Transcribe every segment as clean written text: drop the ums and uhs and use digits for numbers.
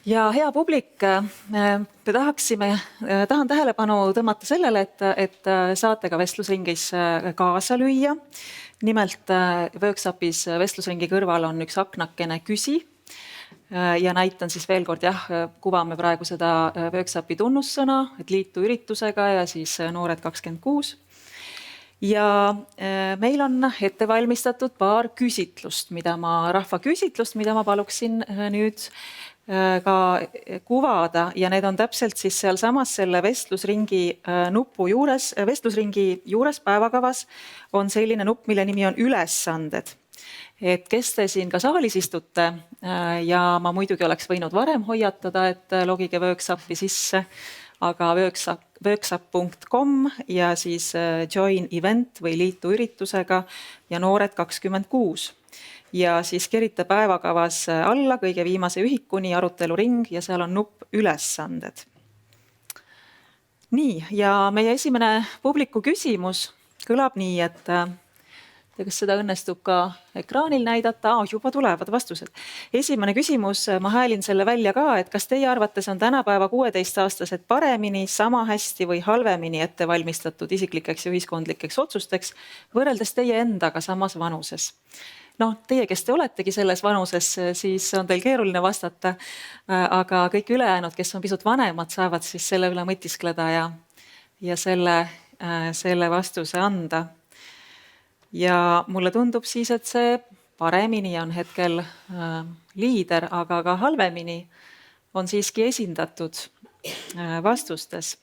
Ja hea publik, tahan tähelepanu tõmmata sellele, et saate ka vestlusringis kaasa lüüa. Nimelt Workshopis vestlusringi kõrval on üks aknakene küsi. Ja näitan siis veel kord, kuvame praegu seda Workshopi tunnussõna, et liitu üritusega ja siis noored 26. Ja meil on ette valmistatud paar küsitlust, rahvaküsitlust, mida ma paluksin nüüd ka kuvada ja need on täpselt siis sealsamas selle vestlusringi nupu juures. Vestlusringi juures päevakavas on selline nupp, mille nimi on ülesanded. Et kes te siin ka saalis istute ja ma muidugi oleks võinud varem hoiatada, et logige Workshopi sisse, aga workshop.com ja siis join event või liitu üritusega ja noored 26. Ja siis kerite päevakavas alla kõige viimase ühikuni aruteluring ja seal on nupp ülesanded. Nii, ja meie esimene publiku küsimus kõlab nii, et kas seda õnnestub ka ekraanil näidata? Juba tulevad vastused. Esimene küsimus, ma häälin selle välja ka, et kas teie arvates on tänapäeva 16-aastased paremini, sama hästi või halvemini ette valmistatud isiklikeks ja ühiskondlikeks otsusteks võrreldes teie endaga samas vanuses? Teie, kes te oletegi selles vanuses, siis on teil keeruline vastata, aga kõik ülejäänud, kes on pisut vanemad, saavad siis selle üle mõtiskleda ja selle vastuse anda. Ja mulle tundub siis, et see paremini on hetkel liider, aga ka halvemini on siiski esindatud vastustes.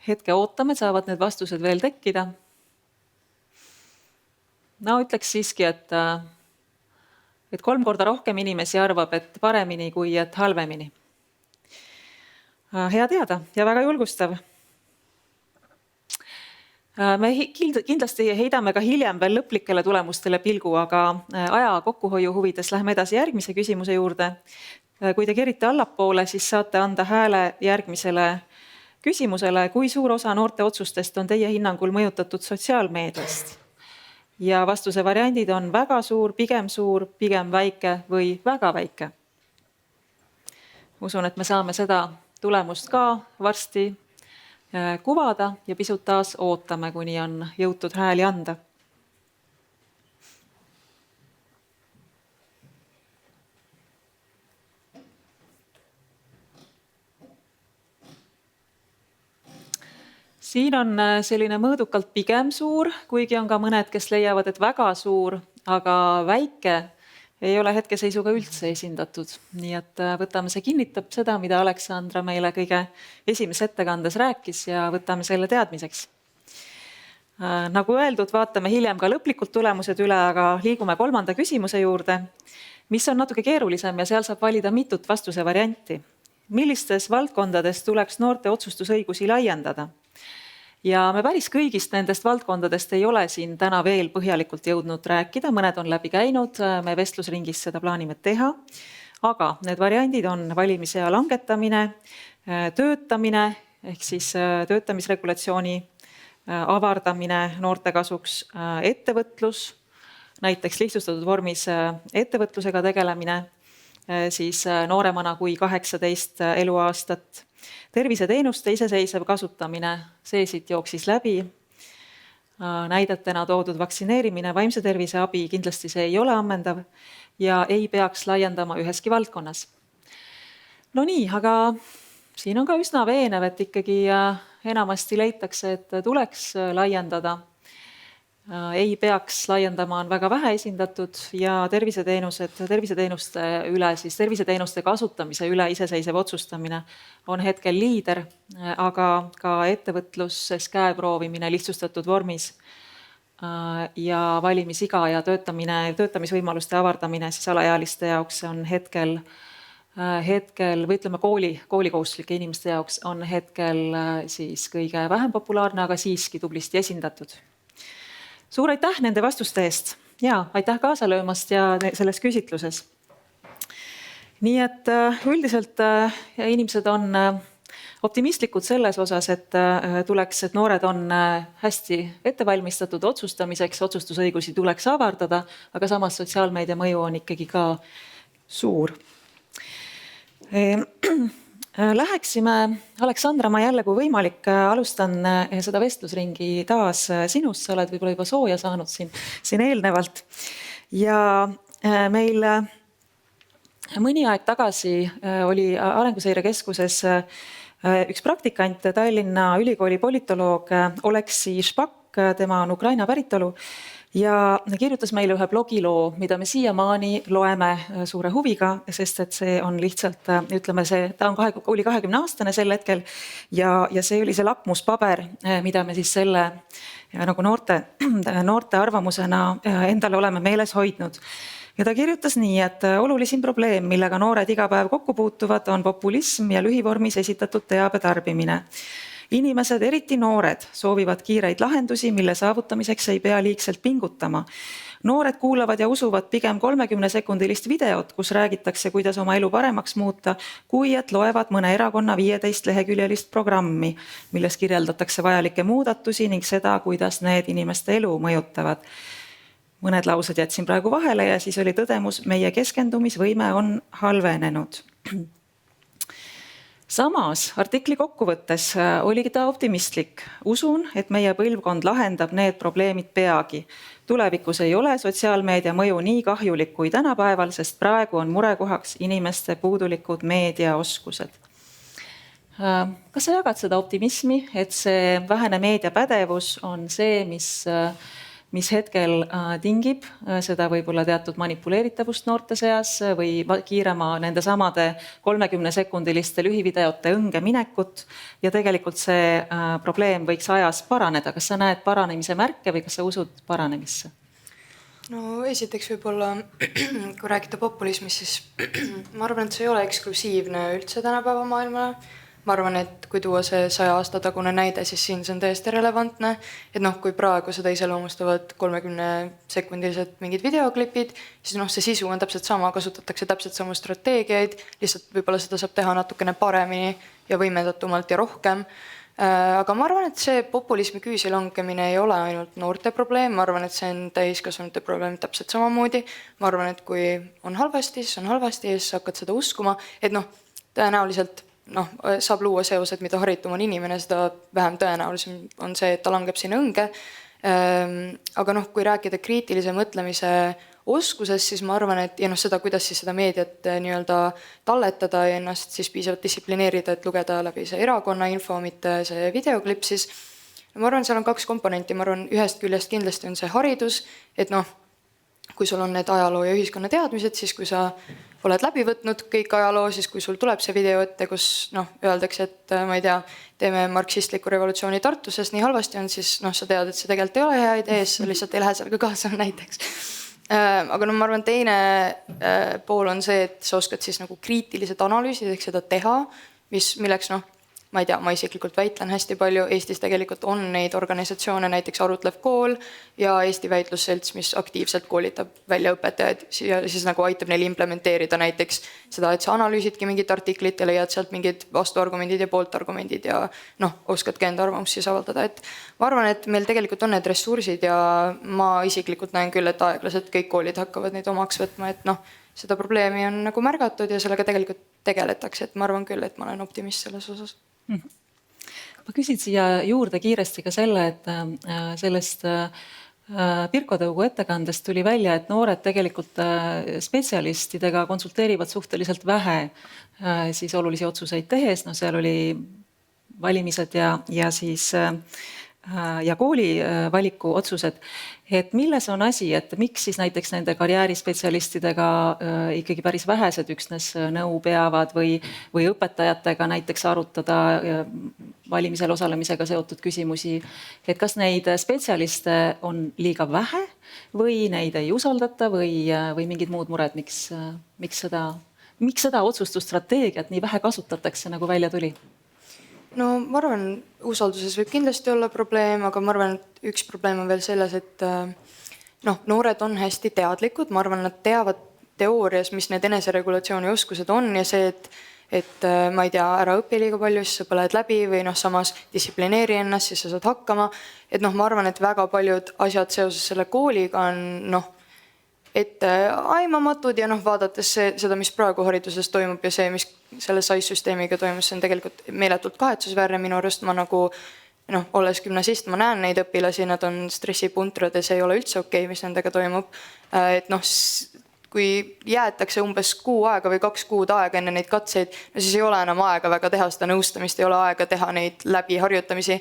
Hetke ootame, saavad need vastused veel tekkida. Ütleks siiski, et 3 korda rohkem inimesi arvab, et paremini kui et halvemini. Hea teada ja väga julgustav. Me kindlasti heidame ka hiljem veel lõplikele tulemustele pilgu, aga aja kokkuhoiu huvides läheme edasi järgmise küsimuse juurde. Kui te kerite allapoole, siis saate anda hääle järgmisele küsimusele. Kui suur osa noorte otsustest on teie hinnangul mõjutatud sotsiaalmeediast? Ja vastuse variandid on väga suur, pigem väike või väga väike. Usun, et me saame seda tulemust ka varsti kuvada ja pisut taas ootame, kuni on jõutud hääli anda. Siin on selline mõõdukalt pigem suur, kuigi on ka mõned, kes leiavad, et väga suur, aga väike ei ole hetkeseisuga üldse esindatud. Nii et võtame, see kinnitab seda, mida Aleksandra meile kõige esimeses ettekandes rääkis ja võtame selle teadmiseks. Nagu öeldud, vaatame hiljem ka lõplikult tulemused üle, aga liigume 3. küsimuse juurde, mis on natuke keerulisem ja seal saab valida mitut vastuse varianti. Millistes valdkondades tuleks noorte otsustusõigusi laiendada? Ja me päris kõigist nendest valdkondadest ei ole siin täna veel põhjalikult jõudnud rääkida, mõned on läbi käinud, me vestlusringis seda plaanime teha, aga need variandid on valimisea langetamine, töötamine ehk siis töötamisregulatsiooni avardamine noorte kasuks, ettevõtlus, näiteks lihtsustatud vormis ettevõtlusega tegelemine, siis nooremana kui 18 eluaastat, terviseteenuste iseseisev kasutamine, see siit jooksis läbi, näidetena toodud vaktsineerimine, vaimse tervise abi, kindlasti see ei ole ammendav ja ei peaks laiendama üheski valdkonnas. Nii, aga siin on ka üsna veenev, et ikkagi enamasti leitakse, et tuleks laiendada. Ei peaks laiendama, on väga vähe esindatud ja terviseteenuste üle, siis terviseteenuste kasutamise üle iseseisev otsustamine on hetkel liider, aga ka ettevõtluses käeproovimine lihtsustatud vormis ja valimisiga ja töötamisvõimaluste avardamine siis alaealiste jaoks on hetkel või ütleme koolikohustuslike inimeste jaoks on hetkel siis kõige vähem populaarne, aga siiski tublisti esindatud. Suur aitäh nende vastuste eest ja aitäh kaasa löömast ja selles küsitluses. Nii et üldiselt inimesed on optimistlikud selles osas, et noored on hästi ettevalmistatud otsustamiseks, otsustusõigusi tuleks avardada, aga samas sotsiaalmeedia mõju on ikkagi ka suur. Läheksime, Aleksandra, ma jälle, kui võimalik, alustan seda vestlusringi taas sinust. Sa oled võib-olla juba sooja saanud siin eelnevalt. Ja meil mõni aeg tagasi oli Arenguseire Keskuses üks praktikant, Tallinna Ülikooli politoloog Oleksi Špak, tema on Ukraina päritolu, ja kirjutas meile ühe blogiloo, mida me siiamaani loeme suure huviga, sest et see on lihtsalt, ütleme, ta oli 20-aastane sel hetkel ja see oli see lakmuspaber, mida me siis selle nagu noorte arvamusena endale oleme meeles hoidnud. Ja ta kirjutas nii, et olulisim probleem, millega noored iga päev kokku puutuvad, on populism ja lühivormis esitatud teabe tarbimine. Inimesed, eriti noored, soovivad kiireid lahendusi, mille saavutamiseks ei pea liigselt pingutama. Noored kuulavad ja usuvad pigem 30-sekundilist videot, kus räägitakse, kuidas oma elu paremaks muuta, kui et loevad mõne erakonna 15-leheküljelist programmi, milles kirjeldatakse vajalikke muudatusi ning seda, kuidas need inimeste elu mõjutavad. Mõned laused jätsin praegu vahele ja siis oli tõdemus, meie keskendumisvõime on halvenenud. Samas artikli kokkuvõttes oligi ta optimistlik. Usun, et meie põlvkond lahendab need probleemid peagi. Tulevikus ei ole sotsiaalmeedia mõju nii kahjulik kui tänapäeval, sest praegu on murekohaks inimeste puudulikud meediaoskused. Kas sa jagad seda optimismi, et see vähene meediapädevus on see, mis hetkel tingib seda võib-olla teatud manipuleeritavust noorte seas või kiirema nende samade 30-sekundiliste lühivideote õnge minekut ja tegelikult see probleem võiks ajas paraneda. Kas sa näed paranemise märke või kas sa usud paranemisse? No esiteks võib-olla, kui rääkida populismist, siis ma arvan, et see ei ole eksklusiivne üldse tänapäeva maailmale. Ma arvan, et kui tuua see 100 aasta tagune näide, siis siin see on täiesti relevantne. Et kui praegu seda iseloomustavad 30-sekundilised mingid videoklipid, siis see sisu on täpselt sama, kasutatakse täpselt samu strateegiaid, lihtsalt võib-olla seda saab teha natukene paremini ja võimendatumalt ja rohkem. Aga ma arvan, et see populismi küüsi langemine ei ole ainult noorte probleem, ma arvan, et see on täiskasvanute probleem täpselt samamoodi. Ma arvan, et kui on halvasti, siis on halvasti ja siis hakkad seda uskuma, et tõenäoliselt saab luua seosed, mida haritum on inimene, seda vähem tõenäolisem on see, et ta langeb sinna õnge. Aga kui rääkida kriitilise mõtlemise oskusest, siis ma arvan, et seda, kuidas siis seda meediat nii-öelda talletada ja ennast siis piisavalt distsiplineerida, et lugeda läbi see erakonna info, mitte see videoklipp, siis ma arvan, seal on 2 komponenti. Ma arvan, ühest küljest kindlasti on see haridus, et kui sul on need ajaloo ja ühiskonna teadmised, siis kui sa oled läbi võtnud kõik ajaloo, siis kui sul tuleb see video ette, kus öeldakse, et ma ei tea, teeme marksistliku revolutsiooni Tartuses, nii halvasti on, siis sa tead, et see tegelikult ei ole hea idee, sa lihtsalt ei lähe sellega kaasa näiteks. Aga ma arvan, teine pool on see, et sa oskad siis kriitilised analüüsid, ehk seda teha, milleks ma ei tea, ma isiklikult väitlen hästi palju. Eestis tegelikult on neid organisatsioone, näiteks Arutlev kool ja Eesti väitlusselts, mis aktiivselt koolitab välja õpetajaid ja siis aitab neil implementeerida näiteks seda, et sa analüüsidki mingit artiklit ja leiad sealt mingid vastuargumendid ja pooltargumendid ja oskadki enda arvamust siis avaldada. Et ma arvan, et meil tegelikult on need ressursid ja ma isiklikult näen küll, et aeglaselt kõik koolid hakkavad neid omaks võtma, et seda probleemi on märgatud ja sellega tegelikult tegeletakse, et ma arvan küll, et ma olen optimist selles osas. Ma küsin siia juurde kiiresti ka selle, et sellest Pirko Tõugu ettekandest tuli välja, et noored tegelikult spetsialistidega konsulteerivad suhteliselt vähe siis olulisi otsuseid tehes. Seal oli valimised ja kooli valiku otsused. Et milles on asi, et miks siis näiteks nende karjäärispetsialistidega ikkagi päris vähesed üksnes nõu peavad või õpetajatega näiteks arutada valimisel osalemisega seotud küsimusi. Et kas neid spetsialiste on liiga vähe või neid ei usaldata või mingid muud mured, miks seda otsustusstrateegiat nii vähe kasutatakse, nagu välja tuli? No ma arvan, usalduses võib kindlasti olla probleem, aga ma arvan, et üks probleem on veel selles, et noored on hästi teadlikud. Ma arvan, nad teavad teoorias, mis need eneseregulatsiooni oskused on ja see, et ma ei tea, ära õpi liiga palju, siis sa põled läbi või samas distsiplineeri ennast, siis sa saad hakkama. Et ma arvan, et väga paljud asjad seoses selle kooliga on ette aimamatud ja noh, vaadates seda, mis praegu hariduses toimub ja see, mis selle SAIS-süsteemiga toimus, see on tegelikult meeletult kahetsusväärne minu arust. Ma nagu noh, olles gümnasist, ma näen neid õpilasi, nad on stressipuntrad ja see ei ole üldse okei, mis nendega toimub. Et noh, kui jäetakse umbes 6 aega või 2 kuud aega enne neid katseid, no siis ei ole enam aega väga teha seda nõustamist, ei ole aega teha neid läbi harjutamisi.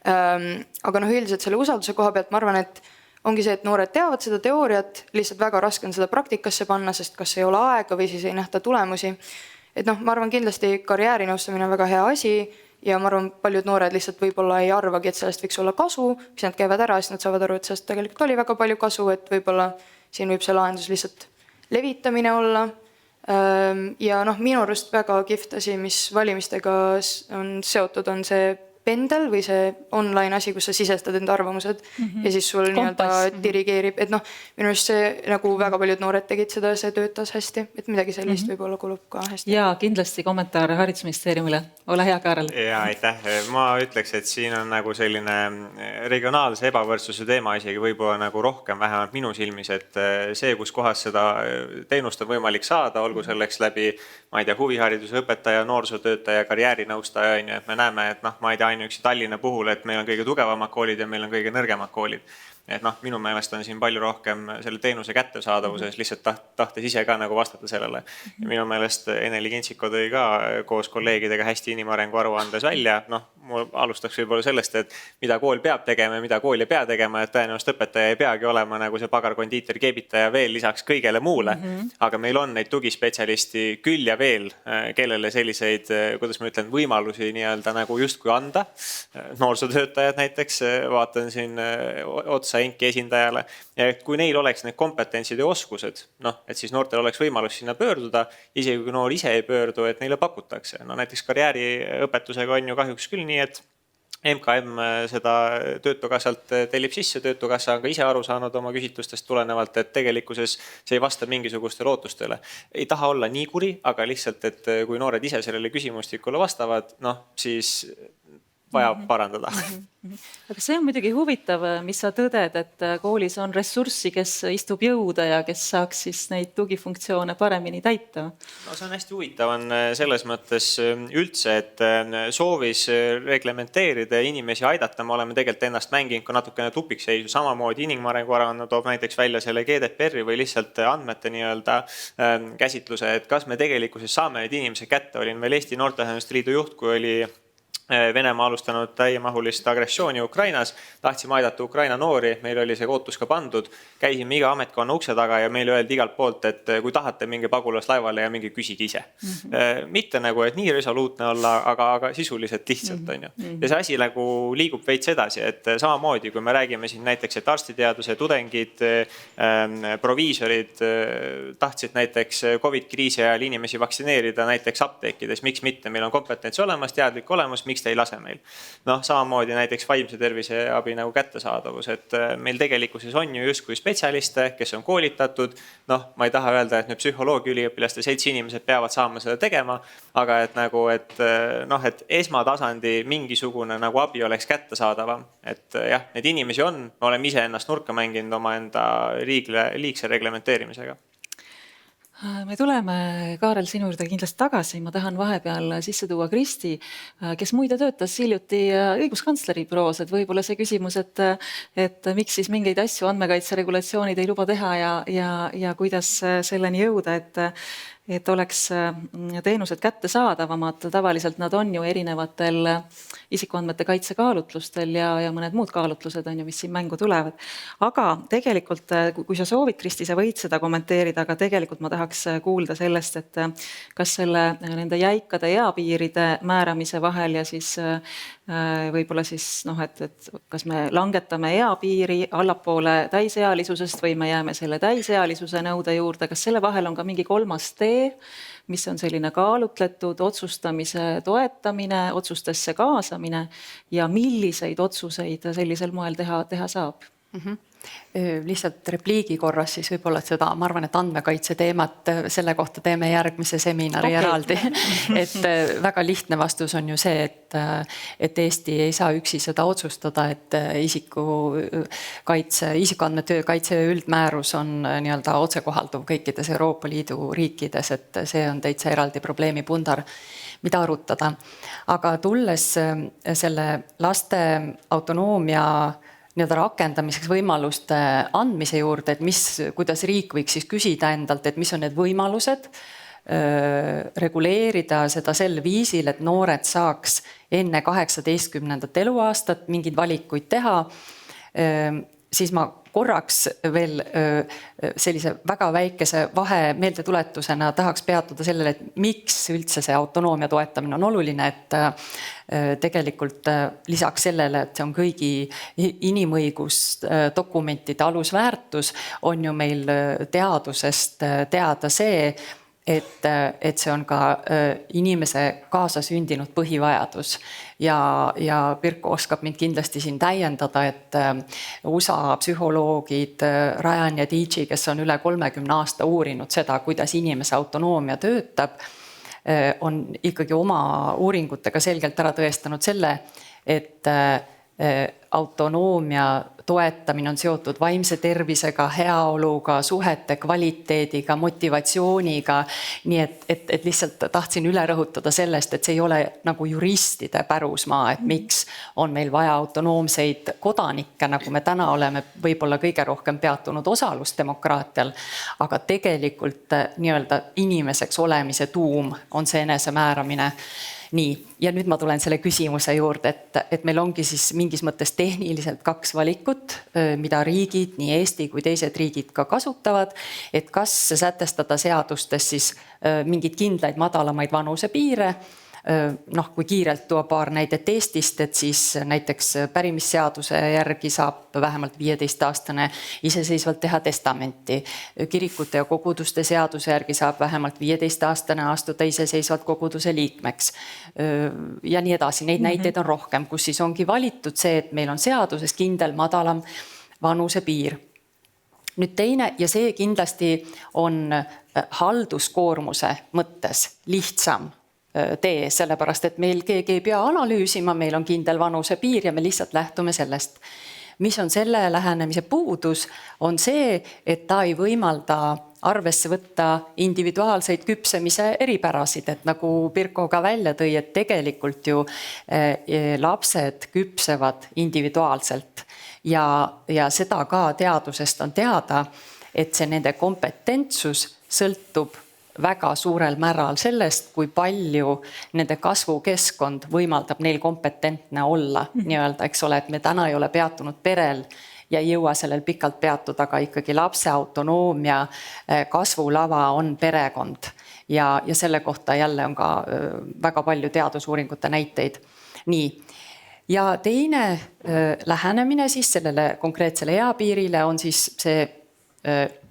Aga noh, üldiselt selle usalduse koha pealt ma arvan, et ongi see, et noored teavad seda teooriat, lihtsalt väga raske on seda praktikasse panna, sest kas ei ole aega või siis ei nähta tulemusi. Et noh, ma arvan kindlasti karjäärinõustamine on väga hea asi ja ma arvan, paljud noored lihtsalt võib-olla ei arvagi, et sellest võiks olla kasu, siis nad käivad ära, siis nad saavad aru, et sellest tegelikult oli väga palju kasu, et võib-olla siin võib see lahendus lihtsalt levitamine olla. Ja noh, minu arust väga kihvt asi, mis valimistega on seotud, on see pendel või see online asi, kus sa sisestad enda arvamused ja siis sul nii-öelda dirigeerib, et noh, minu arust see nagu väga paljud noored tegid seda, see töötas hästi, et midagi sellist võib-olla kulub ka hästi. Ja kindlasti kommentaar haridusministeeriumile. Ole hea, Kaarel. Ja aitäh. Ma ütleks, et siin on nagu selline regionaalse ebavõrdsuse teema isegi võib-olla nagu rohkem vähemalt minu silmis, et see, kus kohas seda teenust on võimalik saada, olgu selleks läbi, ma ei tea, huvihariduse õpetaja, noorsootöötaja, karjäärinõustaja, et me näeme, et noh, ma ei tea, ainuüksi Tallinna puhul, et meil on kõige tugevamad koolid ja meil on kõige nõrgemad koolid. Et noh, minu meelest on siin palju rohkem selle teenuse kättesaadavuses, lihtsalt tahtes ise ka nagu vastata sellele. Ja minu meelest Ene-Li Kintsiko tõi ka koos kolleegidega hästi inimarengu aruandes välja. Noh, ma alustaks võib-olla sellest, et mida kool peab tegema ja mida kool ei pea tegema, et tõenäoliselt õpetaja ei peagi olema nagu see pagar, kondiiter, keebitaja veel lisaks kõigele muule. Aga meil on neid tugispetsialisti küll ja veel, kellele selliseid, kuidas ma ütlen, võimalusi nii-öelda nagu justkui anda. Noorsootöötajad näiteks, vaatan siin otsa Enki esindajale. Ja kui neil oleks need kompetentsid ja oskused, noh, et siis noortel oleks võimalus sinna pöörduda, isegi kui noor ise ei pöördu, et neile pakutakse. No näiteks karjääriõpetusega on ju kahjuks küll nii, et MKM seda töötukassalt tellib sisse, töötukassa on ka ise aru saanud oma küsitlustest tulenevalt, et tegelikkuses see ei vasta mingisugustele ootustele. Ei taha olla nii kuri, aga lihtsalt, et kui noored ise sellele küsimustikule vastavad, noh, siis vaja parandada. Aga see on muidugi huvitav, mis sa tõded, et koolis on ressurssi, kes istub jõuda ja kes saaks siis neid tugifunktsioone paremini täita. No see on hästi huvitav on selles mõttes üldse, et soovis reglementeerida ja inimesi aidata, me oleme tegelikult ennast mänginud ka natukene tupikseisu. Samamoodi inimarengu aruanne toob näiteks välja selle GDPR-i või lihtsalt andmete nii-öelda käsitluse, et kas me tegelikkuses saame need inimesed kätte. Olin veel Eesti Noorteühenduste Liidu juht, kui oli Venemaa alustanud täiemahulist agressiooni Ukrainas, tahtsime aidata Ukraina noori, meil oli see ootus ka pandud, käisime iga ametkonna ukse taga ja meile öeldi igalt poolt, et kui tahate mingi pagulaslaevale ja mingi küsige ise. Mitte nagu, et nii resoluutne olla, aga sisuliselt lihtsalt on ju. Ja see asi nagu liigub veits edasi, et samamoodi, kui me räägime siin näiteks, et arstiteaduse tudengid, proviisorid tahtsid näiteks COVID-kriisi ajal inimesi vaktsineerida näiteks apteekides, miks mitte, meil on kompetents olemas, teadlik olemas, miks te ei lase meil. Noh, samamoodi näiteks vaimse tervise abi nagu kättesaadavus, et meil tegelikkuses on ju justkui spetsialiste, kes on koolitatud. Noh, ma ei taha öelda, et nüüd psühholoogi üliõpilaste 7 inimesed peavad saama seda tegema, aga et nagu, et noh, et esmatasandi mingisugune nagu abi oleks kättesaadavam. Et jah, need inimesi on, me oleme ise ennast nurka mänginud oma enda liigse reglementeerimisega. Me tuleme, Kaarel, sinu juurde kindlasti tagasi. Ma tahan vahepeal sisse tuua Kristi, kes muide töötas hiljuti õiguskantsleri büroos, et võib-olla see küsimus, et miks siis mingeid asju andmekaitse regulatsioonid ei luba teha ja kuidas selleni jõuda, et oleks teenused kättesaadavamad. Tavaliselt nad on ju erinevatel isikuandmete kaitse kaalutlustel ja mõned muud kaalutlused on ju, mis siin mängu tulevad. Aga tegelikult, kui sa soovid, Kristi, sa võid seda kommenteerida, aga tegelikult ma tahaks kuulda sellest, et kas nende jäikade eapiiride määramise vahel ja siis võib-olla siis, et kas me langetame eapiiri allapoole täisealisusest või me jääme selle täisealisuse nõude juurde, kas selle vahel on ka mingi kolmas tee, mis on selline kaalutletud otsustamise toetamine, otsustesse kaasamine ja milliseid otsuseid sellisel moel teha saab? Lihtsalt repliigi korras siis võib-olla seda, ma arvan, et andmekaitse teemat selle kohta teeme järgmise seminari eraldi. Et väga lihtne vastus on ju see, et Eesti ei saa üksi seda otsustada, et isikuandmete kaitse üldmäärus on nii-öelda otsekohalduv kõikides Euroopa Liidu riikides, et see on täitsa eraldi probleemipundar, mida arutada. Aga tulles selle laste autonoomia nii-öelda rakendamiseks võimaluste andmise juurde, et kuidas riik võiks siis küsida endalt, et mis on need võimalused, reguleerida seda sel viisil, et noored saaks enne 18. eluaastat mingeid valikuid teha, siis ma korraks veel sellise väga väikese vahe meeldetuletusena tahaks peatuda sellele, et miks üldse see autonoomia toetamine on oluline, et tegelikult lisaks sellele, et see on kõigi inimõigusdokumentide alusväärtus, on ju meil teadusest teada see, et see on ka inimese kaasasündinud põhivajadus ja Pirko oskab mind kindlasti siin täiendada, et USA psühholoogid Ryan ja Dici, kes on üle 30 aasta uurinud seda, kuidas inimese autonoomia töötab, on ikkagi oma uuringutega selgelt ära tõestanud selle, et autonoomia toetamine on seotud vaimse tervisega, heaoluga, suhete kvaliteediga, motivatsiooniga. Nii et lihtsalt tahtsin üle rõhutada sellest, et see ei ole nagu juristide pärusmaa, et miks on meil vaja autonoomseid kodanikke, nagu me täna oleme võib-olla kõige rohkem peatunud osalusdemokraatial, aga tegelikult nii-öelda inimeseks olemise tuum on see enesemääramine. Nii, ja nüüd ma tulen selle küsimuse juurde, et meil ongi siis mingis mõttes tehniliselt 2 valikut, mida riigid, nii Eesti kui teised riigid ka kasutavad, et kas sätestada seadustes siis mingid kindlaid madalamaid vanusepiire. Kui kiirelt tuua paar näidet Eestist, et siis näiteks pärimisseaduse järgi saab vähemalt 15-aastane iseseisvalt teha testamenti. Kirikute ja koguduste seaduse järgi saab vähemalt 15-aastane astuda iseseisvalt koguduse liikmeks. Ja nii edasi, neid näiteid on rohkem, kus siis ongi valitud see, et meil on seaduses kindel madalam vanusepiir. Nüüd teine, ja see kindlasti on halduskoormuse mõttes lihtsam tee, sellepärast et meil keegi ei pea analüüsima, meil on kindel vanusepiir ja me lihtsalt lähtume sellest. Mis on selle lähenemise puudus, on see, et ta ei võimalda arvesse võtta individuaalseid küpsemise eripärasid, et nagu Pirko ka välja tõi, et tegelikult ju lapsed küpsevad individuaalselt ja seda ka teadusest on teada, et see nende kompetentsus sõltub väga suurel määral sellest, kui palju nende kasvukeskkond võimaldab neil kompetentne olla. Nii-öelda, eks ole, et me täna ei ole peatunud perel ja ei jõua sellel pikalt peatuda, aga ikkagi lapse autonoomia kasvulava on perekond. Ja selle kohta jälle on ka väga palju teadusuuringute näiteid. Nii. Ja teine lähenemine siis sellele konkreetsele eapiirile on siis see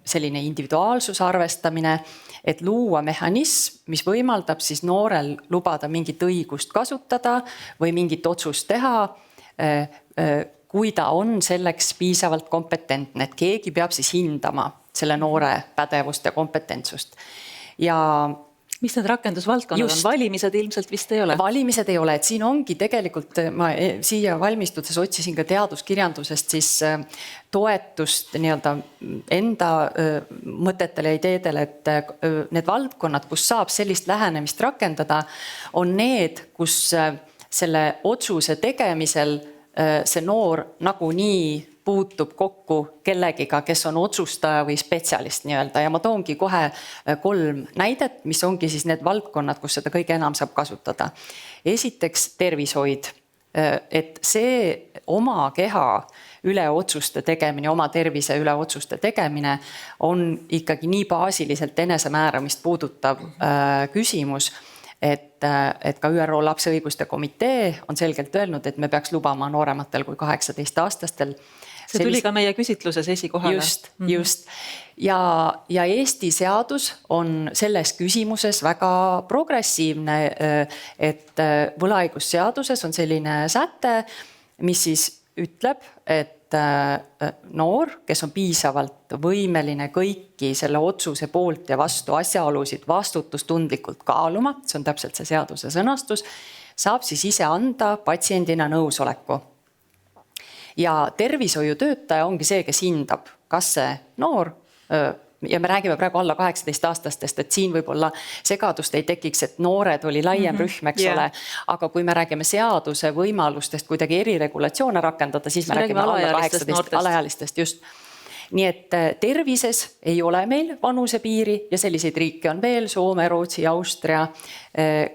selline individuaalsuse arvestamine, et luua mehhanism, mis võimaldab siis noorel lubada mingit õigust kasutada või mingit otsust teha, kui ta on selleks piisavalt kompetentne, et keegi peab siis hindama selle noore pädevust ja kompetentsust. Ja mis need rakendusvaldkonnad on? Valimised ilmselt vist ei ole? Valimised ei ole, et siin ongi tegelikult, ma siia valmistudes otsisin ka teaduskirjandusest siis toetust nii-öelda enda mõtetele ja ideedele, et need valdkonnad, kus saab sellist lähenemist rakendada, on need, kus selle otsuse tegemisel see noor nagunii puutub kokku kellegiga, kes on otsustaja või spetsialist nii-öelda. Ja ma toongi kohe 3 näidet, mis ongi siis need valdkonnad, kus seda kõige enam saab kasutada. Esiteks tervishoid, et see oma keha üle otsuste tegemine, oma tervise üle otsuste tegemine on ikkagi nii baasiliselt enesemääramist puudutav küsimus, et ka ÜRO lapse õiguste komitee on selgelt öelnud, et me peaks lubama noorematel kui 18-aastastel. See tuli ka meie küsitluses esikohale. Just. Ja Eesti seadus on selles küsimuses väga progressiivne, et võlaõigusseaduses on selline säte, mis siis ütleb, et et noor, kes on piisavalt võimeline kõiki selle otsuse poolt ja vastu asjaolusid vastutustundlikult kaaluma, see on täpselt see seaduse sõnastus, saab siis ise anda patsiendina nõusoleku. Ja tervishoiutöötaja ongi see, kes hindab, kas see noor, ja me räägime praegu alla 18-aastastest, et siin võib-olla segadust ei tekiks, et noored oli laiem rühm, eks ole, aga kui me räägime seaduse võimalustest kuidagi eriregulatsioone rakendada, siis me räägime alla 18 alaealistest just. Nii et tervises ei ole meil vanusepiiri ja selliseid riike on veel, Soome, Rootsi, Austria,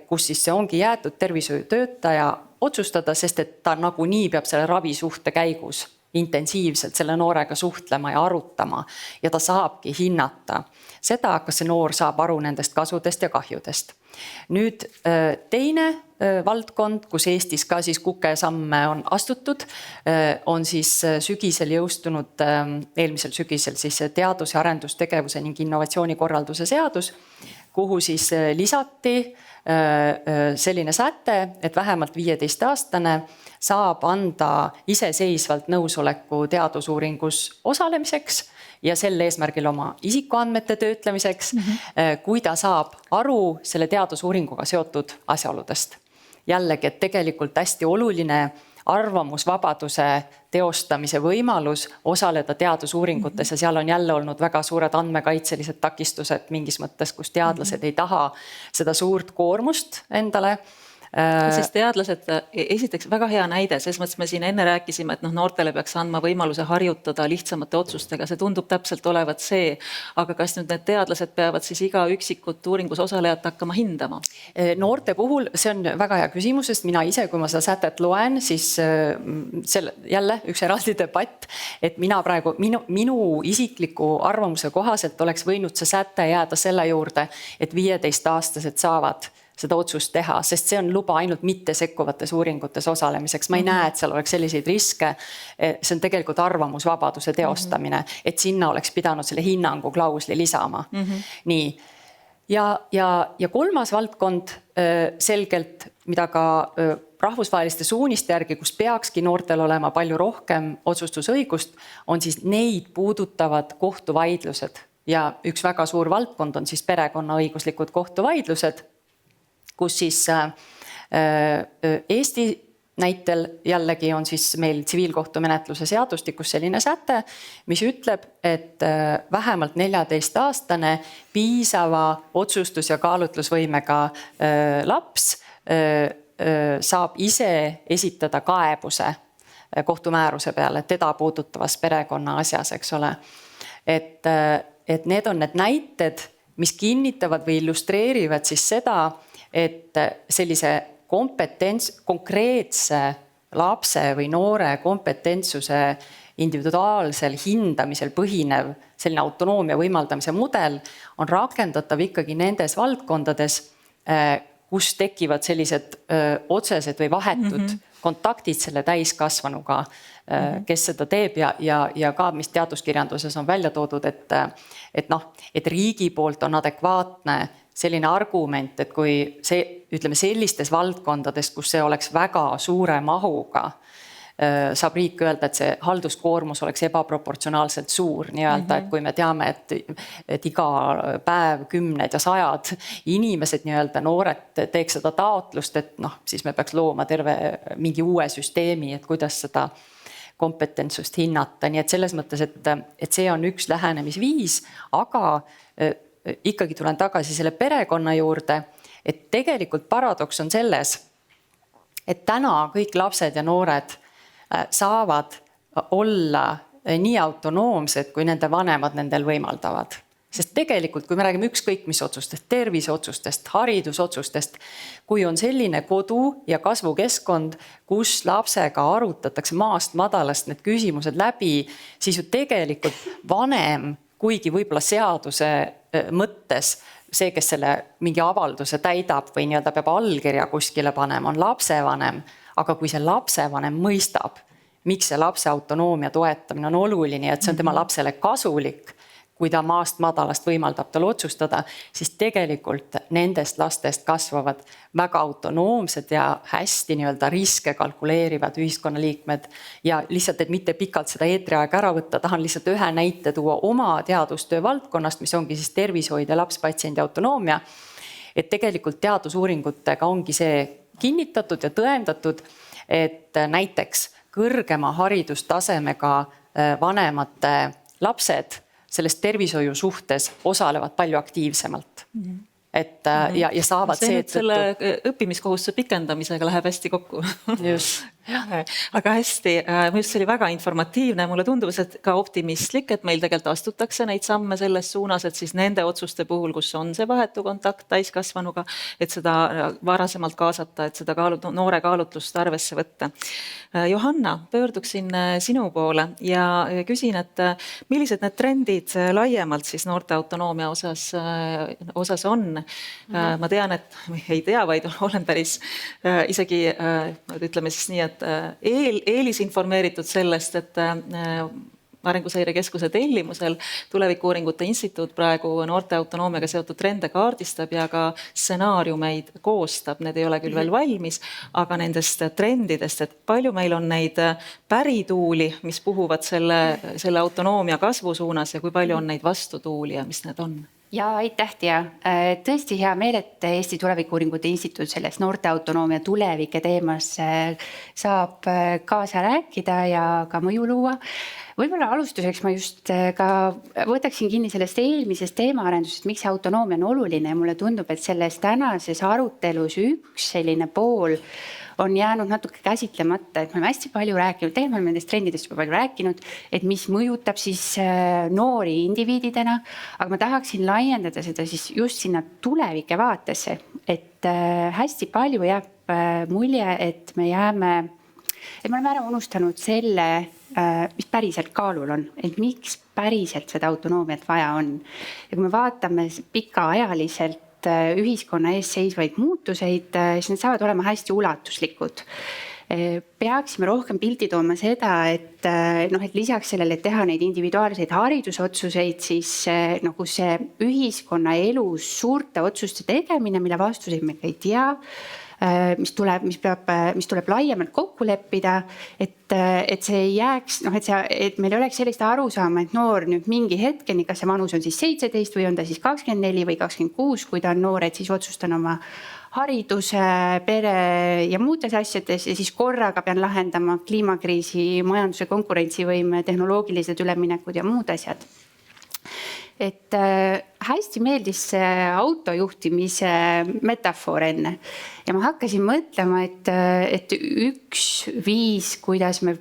kus siis see ongi jäetud tervishoiutöötaja otsustada, sest et ta nagunii peab selle ravisuhte käigus intensiivselt selle noorega suhtlema ja arutama ja ta saabki hinnata seda, kas see noor saab aru nendest kasudest ja kahjudest. Nüüd teine valdkond, kus Eestis ka siis kukesamme on astutud, on siis sügisel jõustunud, eelmisel sügisel siis teadus- ja arendustegevuse ning innovatsiooni korralduse seadus, kuhu siis lisati selline säte, et vähemalt 15-aastane saab anda iseseisvalt nõusoleku teadusuuringus osalemiseks ja sel eesmärgil oma isikuandmete töötlemiseks, kui ta saab aru selle teadusuuringuga seotud asjaoludest. Jällegi, et tegelikult hästi oluline arvamusvabaduse teostamise võimalus osaleda teadusuuringutes ja seal on jälle olnud väga suured andmekaitselised takistused mingis mõttes, kus teadlased ei taha seda suurt koormust endale. Siis teadlased, esiteks väga hea näide, selles mõttes me siin enne rääkisime, et noortele peaks andma võimaluse harjutada lihtsamate otsustega, see tundub täpselt olevat see, aga kas nüüd need teadlased peavad siis iga üksikut uuringus osalejat hakkama hindama? Noorte puhul, see on väga hea küsimus, sest mina ise, kui ma seda sätet loen, siis jälle üks eraldi debatt, et mina praegu, minu isikliku arvamuse kohaselt oleks võinud see säte jääda selle juurde, et 15-aastased saavad seda otsust teha, sest see on luba ainult mitte sekkuvates uuringutes osalemiseks. Ma ei näe, et seal oleks selliseid riske. See on tegelikult arvamusvabaduse teostamine, et sinna oleks pidanud selle hinnangu klausli lisama. Nii. Ja kolmas valdkond selgelt, mida ka rahvusvaheliste suuniste järgi, kus peakski noortel olema palju rohkem otsustusõigust, on siis neid puudutavad kohtuvaidlused. Ja üks väga suur valdkond on siis perekonnaõiguslikud kohtuvaidlused, kus siis Eesti näitel jällegi on siis meil tsiviilkohtumenetluse seadustikus selline säte, mis ütleb, et vähemalt 14-aastane piisava otsustus- ja kaalutlusvõimega laps saab ise esitada kaebuse kohtumääruse peale teda puudutavas perekonna asjas, eks ole. Et need on need näited, mis kinnitavad või illustreerivad siis seda, et sellise konkreetse lapse või noore kompetentsuse individuaalsel hindamisel põhinev selline autonoomia võimaldamise mudel on rakendatav ikkagi nendes valdkondades, kus tekivad sellised otsesed või vahetud kontaktid selle täiskasvanuga, kes seda teeb ja ka, mis teaduskirjanduses on välja toodud, et riigi poolt on adekvaatne selline argument, et kui see, ütleme sellistes valdkondades, kus see oleks väga suure mahuga, saab riik öelda, et see halduskoormus oleks ebaproportsionaalselt suur nii-öelda, et kui me teame, et iga päev 10 ja 100 inimesed nii-öelda noored teeks seda taotlust, et siis me peaks looma terve mingi uue süsteemi, et kuidas seda kompetentsust hinnata. Nii et selles mõttes, et see on üks lähenemisviis, aga ikkagi tulen tagasi selle perekonna juurde, et tegelikult paradoks on selles, et täna kõik lapsed ja noored saavad olla nii autonoomsed, kui nende vanemad nendel võimaldavad. Sest tegelikult, kui me räägime ükskõik mis otsustest, terviseotsustest, haridusotsustest, kui on selline kodu ja kasvukeskkond, kus lapsega arutatakse maast madalast need küsimused läbi, siis ju tegelikult vanem, kuigi võib-olla seaduse mõttes see, kes selle mingi avalduse täidab või nii-öelda peab allkirja kuskile panema, on lapsevanem, aga kui see lapsevanem mõistab, miks see lapse autonoomia toetamine on oluline, et see on tema lapsele kasulik, kui ta maast madalast võimaldab tal otsustada, siis tegelikult nendest lastest kasvavad väga autonoomsed ja hästi nii-öelda riske kalkuleerivad ühiskonnaliikmed. Ja lihtsalt, et mitte pikalt seda eetriaega ära võtta, tahan lihtsalt ühe näite tuua oma teadustöö valdkonnast, mis ongi siis tervishoid ja lapspatsiendi autonoomia. Et tegelikult teadusuuringutega ongi see kinnitatud ja tõendatud, et näiteks kõrgema haridustasemega vanemate lapsed sellest tervishoiu suhtes osalevad palju aktiivsemalt. Et, ja saavad see nüüd selle õppimiskohustuse pikendamisega läheb hästi kokku. Just. Aga hästi, just see oli väga informatiivne, mulle tundus, et ka optimistlik, et meil tegelikult astutakse neid samme selles suunas, et siis nende otsuste puhul, kus on see vahetu kontakt täiskasvanuga, et seda varasemalt kaasata, et seda noore kaalutlust arvesse võtta. Johanna, pöörduksin sinu poole ja küsin, et millised need trendid laiemalt siis noorte autonoomia osas on? Ma tean, et ei tea, vaid olen päris isegi, ütleme siis nii, et eelisinformeeritud sellest, et Arenguseire Keskuse tellimusel Tulevikuuuringute Instituut praegu noorte autonoomiaga seotud trende kaardistab ja ka stsenaariumeid koostab. Need ei ole küll veel valmis, aga nendest trendidest, et palju meil on neid pärituuli, mis puhuvad selle autonoomia kasvu suunas ja kui palju on neid vastutuuli ja mis need on? Ja aitäh, Tia. Tõesti hea meel, et Eesti Tulevikuuuringute Instituut selles noorte autonoomia tulevike teemas saab kaasa rääkida ja ka mõju luua. Võib-olla alustuseks ma just ka võtaksin kinni sellest eelmisest teemaarendusest, miks autonoomia on oluline ja mulle tundub, et selles tänases arutelus üks selline pool on jäänud natuke käsitlemata, et me oleme hästi palju rääkinud, tegelikult me oleme nendest trendidest juba palju rääkinud, et mis mõjutab siis noori indiviididena, aga ma tahaksin laiendada seda siis just sinna tulevike vaatesse, et hästi palju jääb mulje, et me oleme ära unustanud selle, mis päriselt kaalul on, et miks päriselt seda autonoomiat vaja on. Ja kui me vaatame pikaajaliselt ühiskonna ees seisvaid muutuseid, siis need saavad olema hästi ulatuslikud. Peaksime rohkem pildi tooma seda, et lisaks sellele, et teha neid individuaalseid haridusotsuseid, siis nagu see ühiskonna elus suurte otsuste tegemine, mille vastuseid me ei tea, mis tuleb laiemalt kokku leppida, et see ei jääks, et meil oleks sellist arusaama, et noor nüüd mingi hetkeni, kas see vanus on siis 17 või on ta siis 24 või 26, kui ta on noor, et siis otsustan oma hariduse, pere ja muudes asjades ja siis korraga pean lahendama kliimakriisi, majanduse konkurentsivõime, tehnoloogilised üleminekud ja muud asjad. Et hästi meeldis see autojuhtimise metafoor enne ja ma hakkasin mõtlema, et üks viis, kuidas me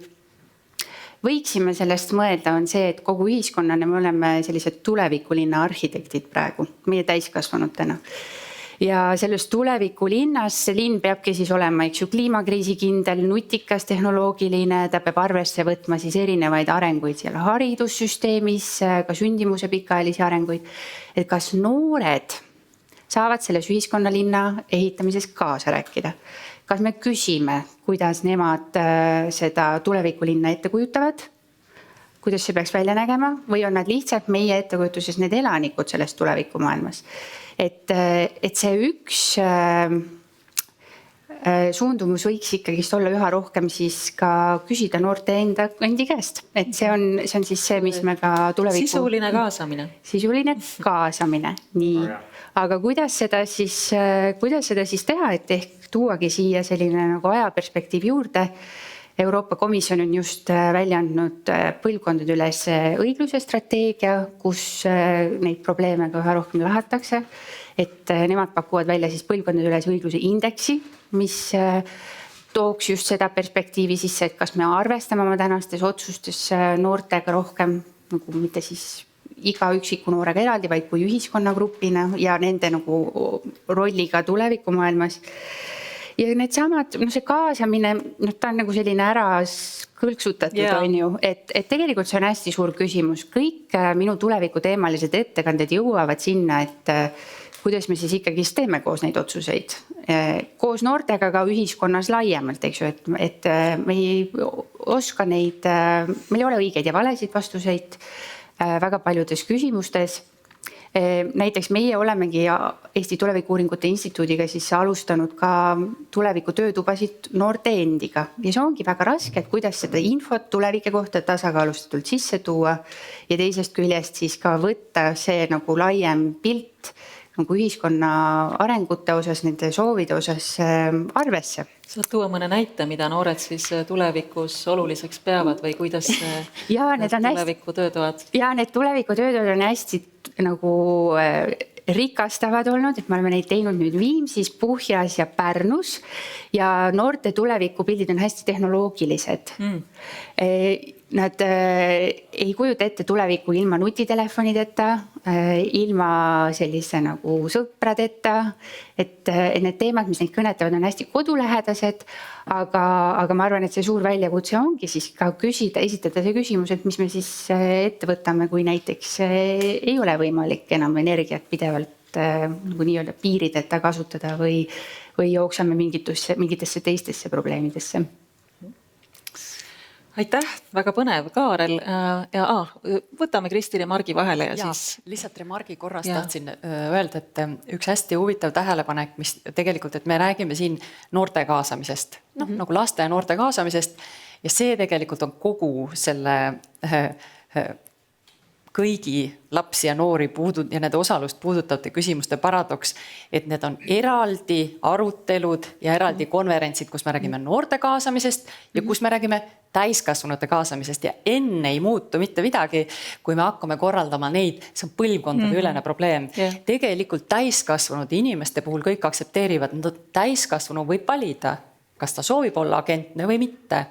võiksime sellest mõelda, on see, et kogu ühiskonnana me oleme sellised tulevikulinna arhitektid praegu, meie täiskasvanutena. Ja selles tulevikulinnas see linn peabki siis olema kliimakriisi kindel, nutikas, tehnoloogiline, ta peab arvesse võtma siis erinevaid arenguid seal haridussüsteemis, ka sündimuse pikaajalisi arenguid. Et kas noored saavad selles ühiskonnalinna ehitamises kaasa rääkida? Kas me küsime, kuidas nemad seda tulevikulinna ette kujutavad? Kuidas see peaks välja nägema? Või on nad lihtsalt meie ettekujutuses need elanikud selles tulevikumaailmas? Et see üks suundumus võiks ikkagist olla üha rohkem siis ka küsida noorte endi käest. Et see on siis see, mis me ka tuleviku... Sisuline kaasamine. Sisuline kaasamine, nii. Aga kuidas seda siis teha, et ehk tuuagi siia selline nagu ajaperspektiiv juurde? Euroopa Komisjon on just välja andnud põlvkondade üles õigluse strateegia, kus neid probleeme ka üha rohkem lahatakse. Et nemad pakuvad välja siis põlvkondade üles õigluse indeksi, mis tooks just seda perspektiivi sisse, et kas me arvestame oma tänastes otsustes noortega rohkem, nagu mitte siis iga üksiku noorega eraldi, vaid kui ühiskonnagrupina ja nende nagu rolliga tulevikumaailmas. Ja need samad, see kaasamine, ta on nagu selline ära kõlksutatud, on ju, et tegelikult see on hästi suur küsimus. Kõik minu tuleviku teemalised ettekanded jõuavad sinna, et kuidas me siis ikkagi teeme koos neid otsuseid. Koos noortega ka ühiskonnas laiemalt, eks ju, et me ei oska neid, meil ei ole õigeid ja valesid vastuseid. väga paljudes küsimustes. Näiteks meie olemegi Eesti Tulevikuuuringute Instituudiga siis alustanud ka tuleviku töötubasid noorte endiga ja see ongi väga raske, et kuidas seda infot tulevike kohta tasakaalustatult sisse tuua ja teisest küljest siis ka võtta see nagu laiem pilt nagu ühiskonna arengute osas, nende soovide osas arvesse. Saad tuua mõne näite, mida noored siis tulevikus oluliseks peavad või kuidas need tulevikutöötoad? Ja need tulevikutöötoad on hästi nagu rikastavad olnud, et me oleme neid teinud nüüd Viimsis, Puhjas ja Pärnus ja noorte tulevikupildid on hästi tehnoloogilised. Nad ei kujuta ette tulevikku ilma nutitelefonideta, ilma sellise nagu sõpradeta, et need teemad, mis neid kõnetavad, on hästi kodulähedased, aga ma arvan, et see suur väljakutse ongi siis ka esitada see küsimus, et mis me siis ette võtame, kui näiteks ei ole võimalik enam energiat pidevalt nagu nii-öelda piirideta kasutada või jooksame mingitesse teistesse probleemidesse. Aitäh, väga põnev, Kaarel. Võtame Kristin ja Margi vahele ja siis... Lihtsalt remargi korras tahtsin öelda, et üks hästi huvitav tähelepanek, mis tegelikult, et me räägime siin noorte kaasamisest, nagu laste ja noorte kaasamisest ja see tegelikult on kogu selle kõigi lapsi ja noori ja nende osalust puudutavate küsimuste paradoks, et need on eraldi arutelud ja eraldi konverentsid, kus me räägime noorte kaasamisest ja kus me räägime täiskasvanute kaasamisest ja enne ei muutu mitte midagi, kui me hakkame korraldama neid, see on põlvkondade ülene probleem. Tegelikult täiskasvanud inimeste puhul kõik aksepteerivad, täiskasvanu võib valida, kas ta soovib olla agentne või mitte.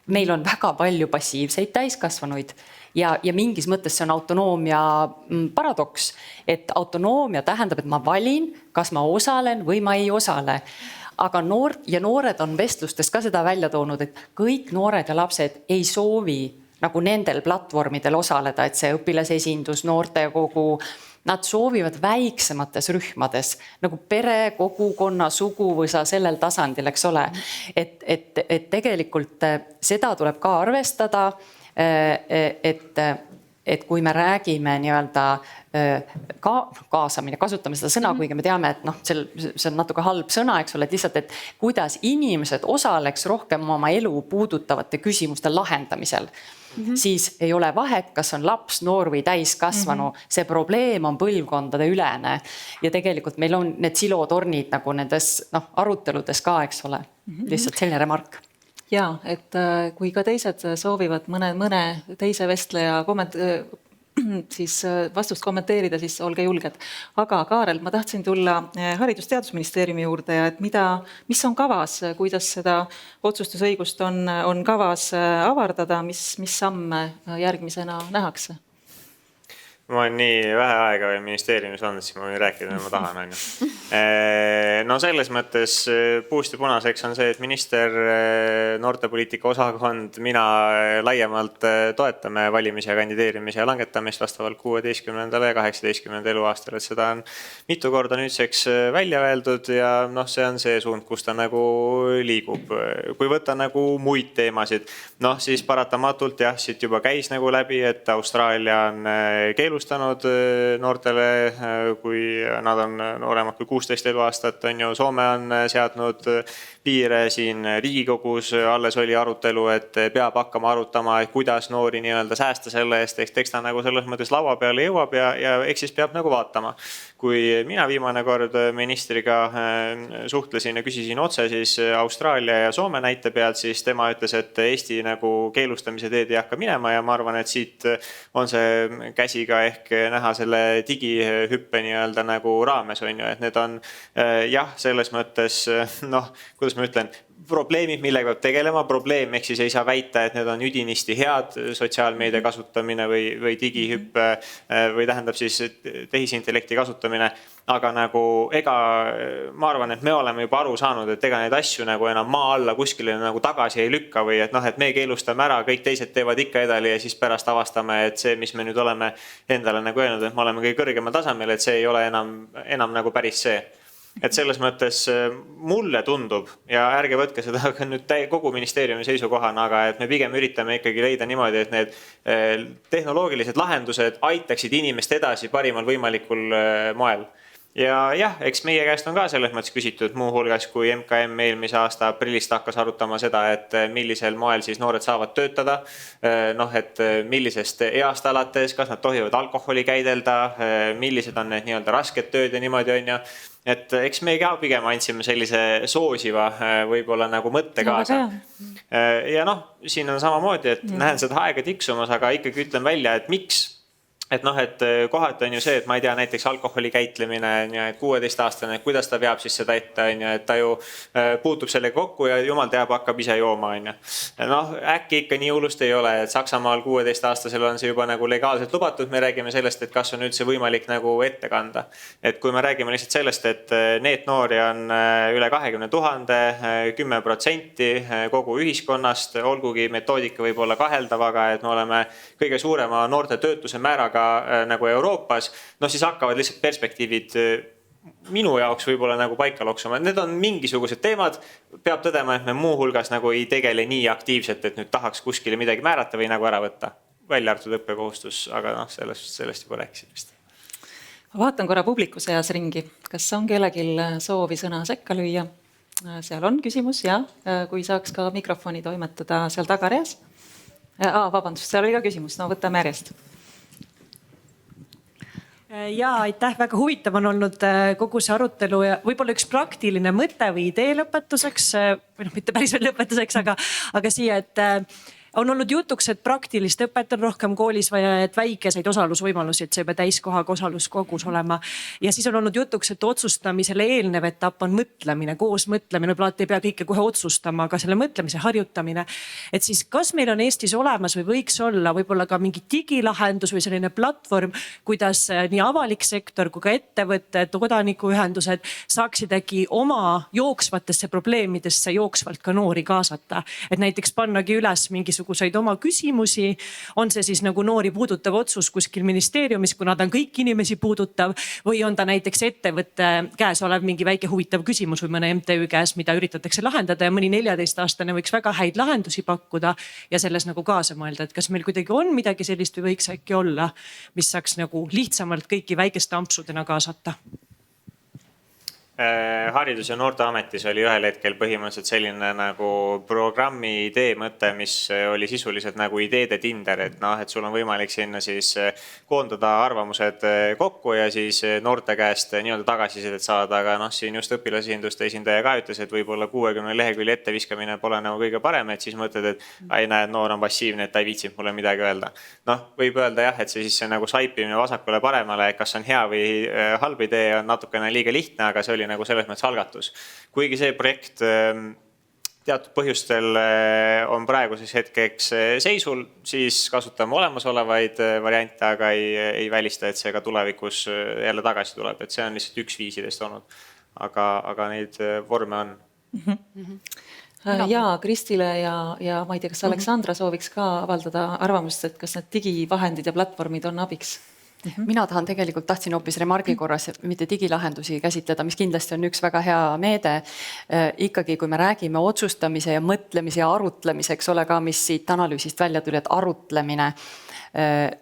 Meil on väga palju passiivseid täiskasvanuid ja mingis mõttes see on autonoomia paradoks, et autonoomia tähendab, et ma valin, kas ma osalen või ma ei osale. Aga noored on vestlustest ka seda välja toonud, et kõik noored ja lapsed ei soovi nagu nendel platvormidel osaleda, et see õpilasesindus, noortekogu, nad soovivad väiksemates rühmades, nagu pere, kogukonna, suguvõsa sellel tasandil, eks ole. Et tegelikult seda tuleb ka arvestada, et kui me räägime nii-öelda kaasamine, kasutame seda sõna, kuigi me teame, et see on natuke halb sõna, eks ole, et lihtsalt, et kuidas inimesed osaleks rohkem oma elu puudutavate küsimuste lahendamisel. Siis ei ole vahet, kas on laps, noor või täiskasvanu. See probleem on põlvkondade ülene ja tegelikult meil on need silotornid nagu nendes aruteludes ka, eks ole. Lihtsalt selline remark. Ja, et kui ka teised soovivad mõne teise vestleja siis vastust kommenteerida, siis olge julged. Aga Kaarel, ma tahtsin tulla Haridus-Teadusministeeriumi juurde ja et mis on kavas, kuidas seda otsustusõigust on kavas avardada, mis samme järgmisena nähakse? Ma olen nii vähe aega ministeeriumis olnud, siis ma võin rääkida, mida ma tahan. No selles mõttes puust ja punaseks on see, et minister, noortepoliitika osakond, mina laiemalt toetame valimise ja kandideerimise ja langetamist vastavalt 16. ja 18. eluaastal, et seda on mitu korda nüüdseks välja öeldud ja see on see suund, kus ta nagu liigub. Kui võtta nagu muid teemasid, siis paratamatult siit juba käis nagu läbi, et Austraalia on keelustanud noortele, kui nad on nooremad kui 16 eluaastat, Soome on seadnud piire siin Riigikogus, alles oli arutelu, et peab hakkama arutama, et kuidas noori nii-öelda säästa selle eest, eks ta nagu selles mõttes laua peale jõuab ja eks siis peab nagu vaatama. Kui mina viimane kord ministriga suhtlesin ja küsisin otse siis Austraalia ja Soome näite pealt, siis tema ütles, et Eesti nagu keelustamise teed ei hakka minema ja ma arvan, et siit on see käsiga ehk näha selle digihüppe nii-öelda nagu raames on ju, et need on selles mõttes, kuidas ma ütlen, probleemid, millega peab tegelema, probleem, ehk siis ei saa väita, et need on üdinisti head sotsiaalmeedia kasutamine või digihüppe või tähendab siis tehisintellekti kasutamine, aga nagu ma arvan, et me oleme juba aru saanud, et ega neid asju nagu enam maa alla kuskile nagu tagasi ei lükka või et me keelustame ära, kõik teised teevad ikka edali ja siis pärast avastame, et see, mis me nüüd oleme endale nagu öelnud, et me oleme kõige kõrgemal tasemel, et see ei ole enam nagu päris see. et selles mõttes mulle tundub ja ärge võtke seda ka nüüd kogu ministeeriumi seisukohana, aga et me pigem üritame ikkagi leida niimoodi, et need tehnoloogilised lahendused aitaksid inimest edasi parimal võimalikul moel. Ja jah, eks meie käest on ka selles mõttes küsitud muuhulgas, kui MKM eelmise aasta aprillist hakkas arutama seda, et millisel moel siis noored saavad töötada. Et millisest east alates, kas nad tohivad alkoholi käidelda, millised on need nii-öelda rasked tööd ja niimoodi on ja. Et eks me ka pigem andsime sellise soosiva võib-olla nagu mõtte kaasa. Ja siin on samamoodi, et näen seda aega tiksumas, aga ikkagi ütlen välja, et miks. Et kohati on ju see, et ma ei tea, näiteks alkoholi käitlemine, 16-aastane, kuidas ta veab siis seda ette, et ta ju puutub selle kokku ja jumal teab, hakkab ise jooma. Äkki ikka nii hullust ei ole, et Saksamaal 16-aastasel on see juba nagu legaalselt lubatud. Me räägime sellest, et kas on üldse võimalik nagu ette kanda. Et kui me räägime lihtsalt sellest, et need noori on üle 20 000, 10% kogu ühiskonnast, olgugi metoodika võib olla kaheldav, aga et me oleme kõige suurema noorte töötuse määraga nagu Euroopas, siis hakkavad lihtsalt perspektiivid minu jaoks võib-olla nagu paika loksuma. Need on mingisugused teemad, peab tõdema, et me muuhulgas nagu ei tegele nii aktiivselt, et nüüd tahaks kuskile midagi määrata või nagu ära võtta. Välja arvatud õppekohustus, aga sellest juba rääkisin vist. Ma vaatan korra publiku seas ringi. Kas on kellegil soovi sõna sekka lüüa? Seal on küsimus ja kui saaks ka mikrofoni toimetada seal tagareas. Vabandust, seal oli ka küsimus, võtame järjest. Ja aitäh, väga huvitav on olnud kogu see arutelu ja võib-olla üks praktiline mõte või idee lõpetuseks, või mitte päris veel lõpetuseks, aga siia, et on olnud jutuks, et praktilist õpet on rohkem koolis vaja, et väikeseid osalusvõimalusi, et see peab täiskohaga osaluskogus olema. Ja siis on olnud jutuks, et otsustamisele eelnev etapp on mõtlemine, koos mõtlemine, võib-olla ei pea kõike kohe otsustama, aga selle mõtlemise harjutamine. Et siis kas meil on Eestis olemas või võiks olla võib-olla ka mingi digilahendus või selline platvorm, kuidas nii avalik sektor kui ka ettevõtted, kodanikuühendused saaksid äkki oma jooksvatesse probleemidesse jooksvalt ka noori kaasata. Et näiteks pannagi üles mingisugused oma küsimusi, on see siis nagu noori puudutav otsus kuskil ministeeriumis, kuna ta on kõik inimesi puudutav, või on ta näiteks ettevõtte käes olev mingi väike huvitav küsimus või mõne MTÜ käes, mida üritatakse lahendada ja mõni 14-aastane võiks väga häid lahendusi pakkuda ja selles nagu kaasa mõelda, et kas meil kuidagi on midagi sellist või võiks äkki olla, mis saaks nagu lihtsamalt kõiki väikeste ampsudena kaasata. Haridus- ja Noorteametis oli ühel hetkel põhimõtteliselt selline nagu programmi idee mõte, mis oli sisuliselt nagu ideede Tinder, et sul on võimalik sinna siis koondada arvamused kokku ja siis noorte käest nii-öelda tagasisidet saada, aga siin just õpilasesinduste esindaja ka ütles, et võib-olla 60 lehekülje etteviskamine pole nagu kõige parem, et siis mõtled, et näed, noor on passiivne, et ta ei viitsinud mulle midagi öelda. Võib öelda jah, et see siis nagu saipimine vasakule paremale, kas on hea või halb idee on natukene liiga lihtne, aga see oli nagu selles mõttes algatus. Kuigi see projekt teatud põhjustel on praeguses hetkeks seisul, siis kasutame olemasolevaid variante, aga ei välista, et see ka tulevikus jälle tagasi tuleb. Et see on lihtsalt üks viisidest olnud, aga neid vorme on. Ja Kristile ja ma ei tea, kas Aleksandra sooviks ka avaldada arvamust, et kas need digivahendid ja platvormid on abiks? Mina tahtsin hoopis remargi korras, mitte digilahendusi käsitleda, mis kindlasti on üks väga hea meede. Ikkagi, kui me räägime otsustamise ja mõtlemise ja arutlemise, eks ole ka, mis siit analüüsist välja tuli, et arutlemine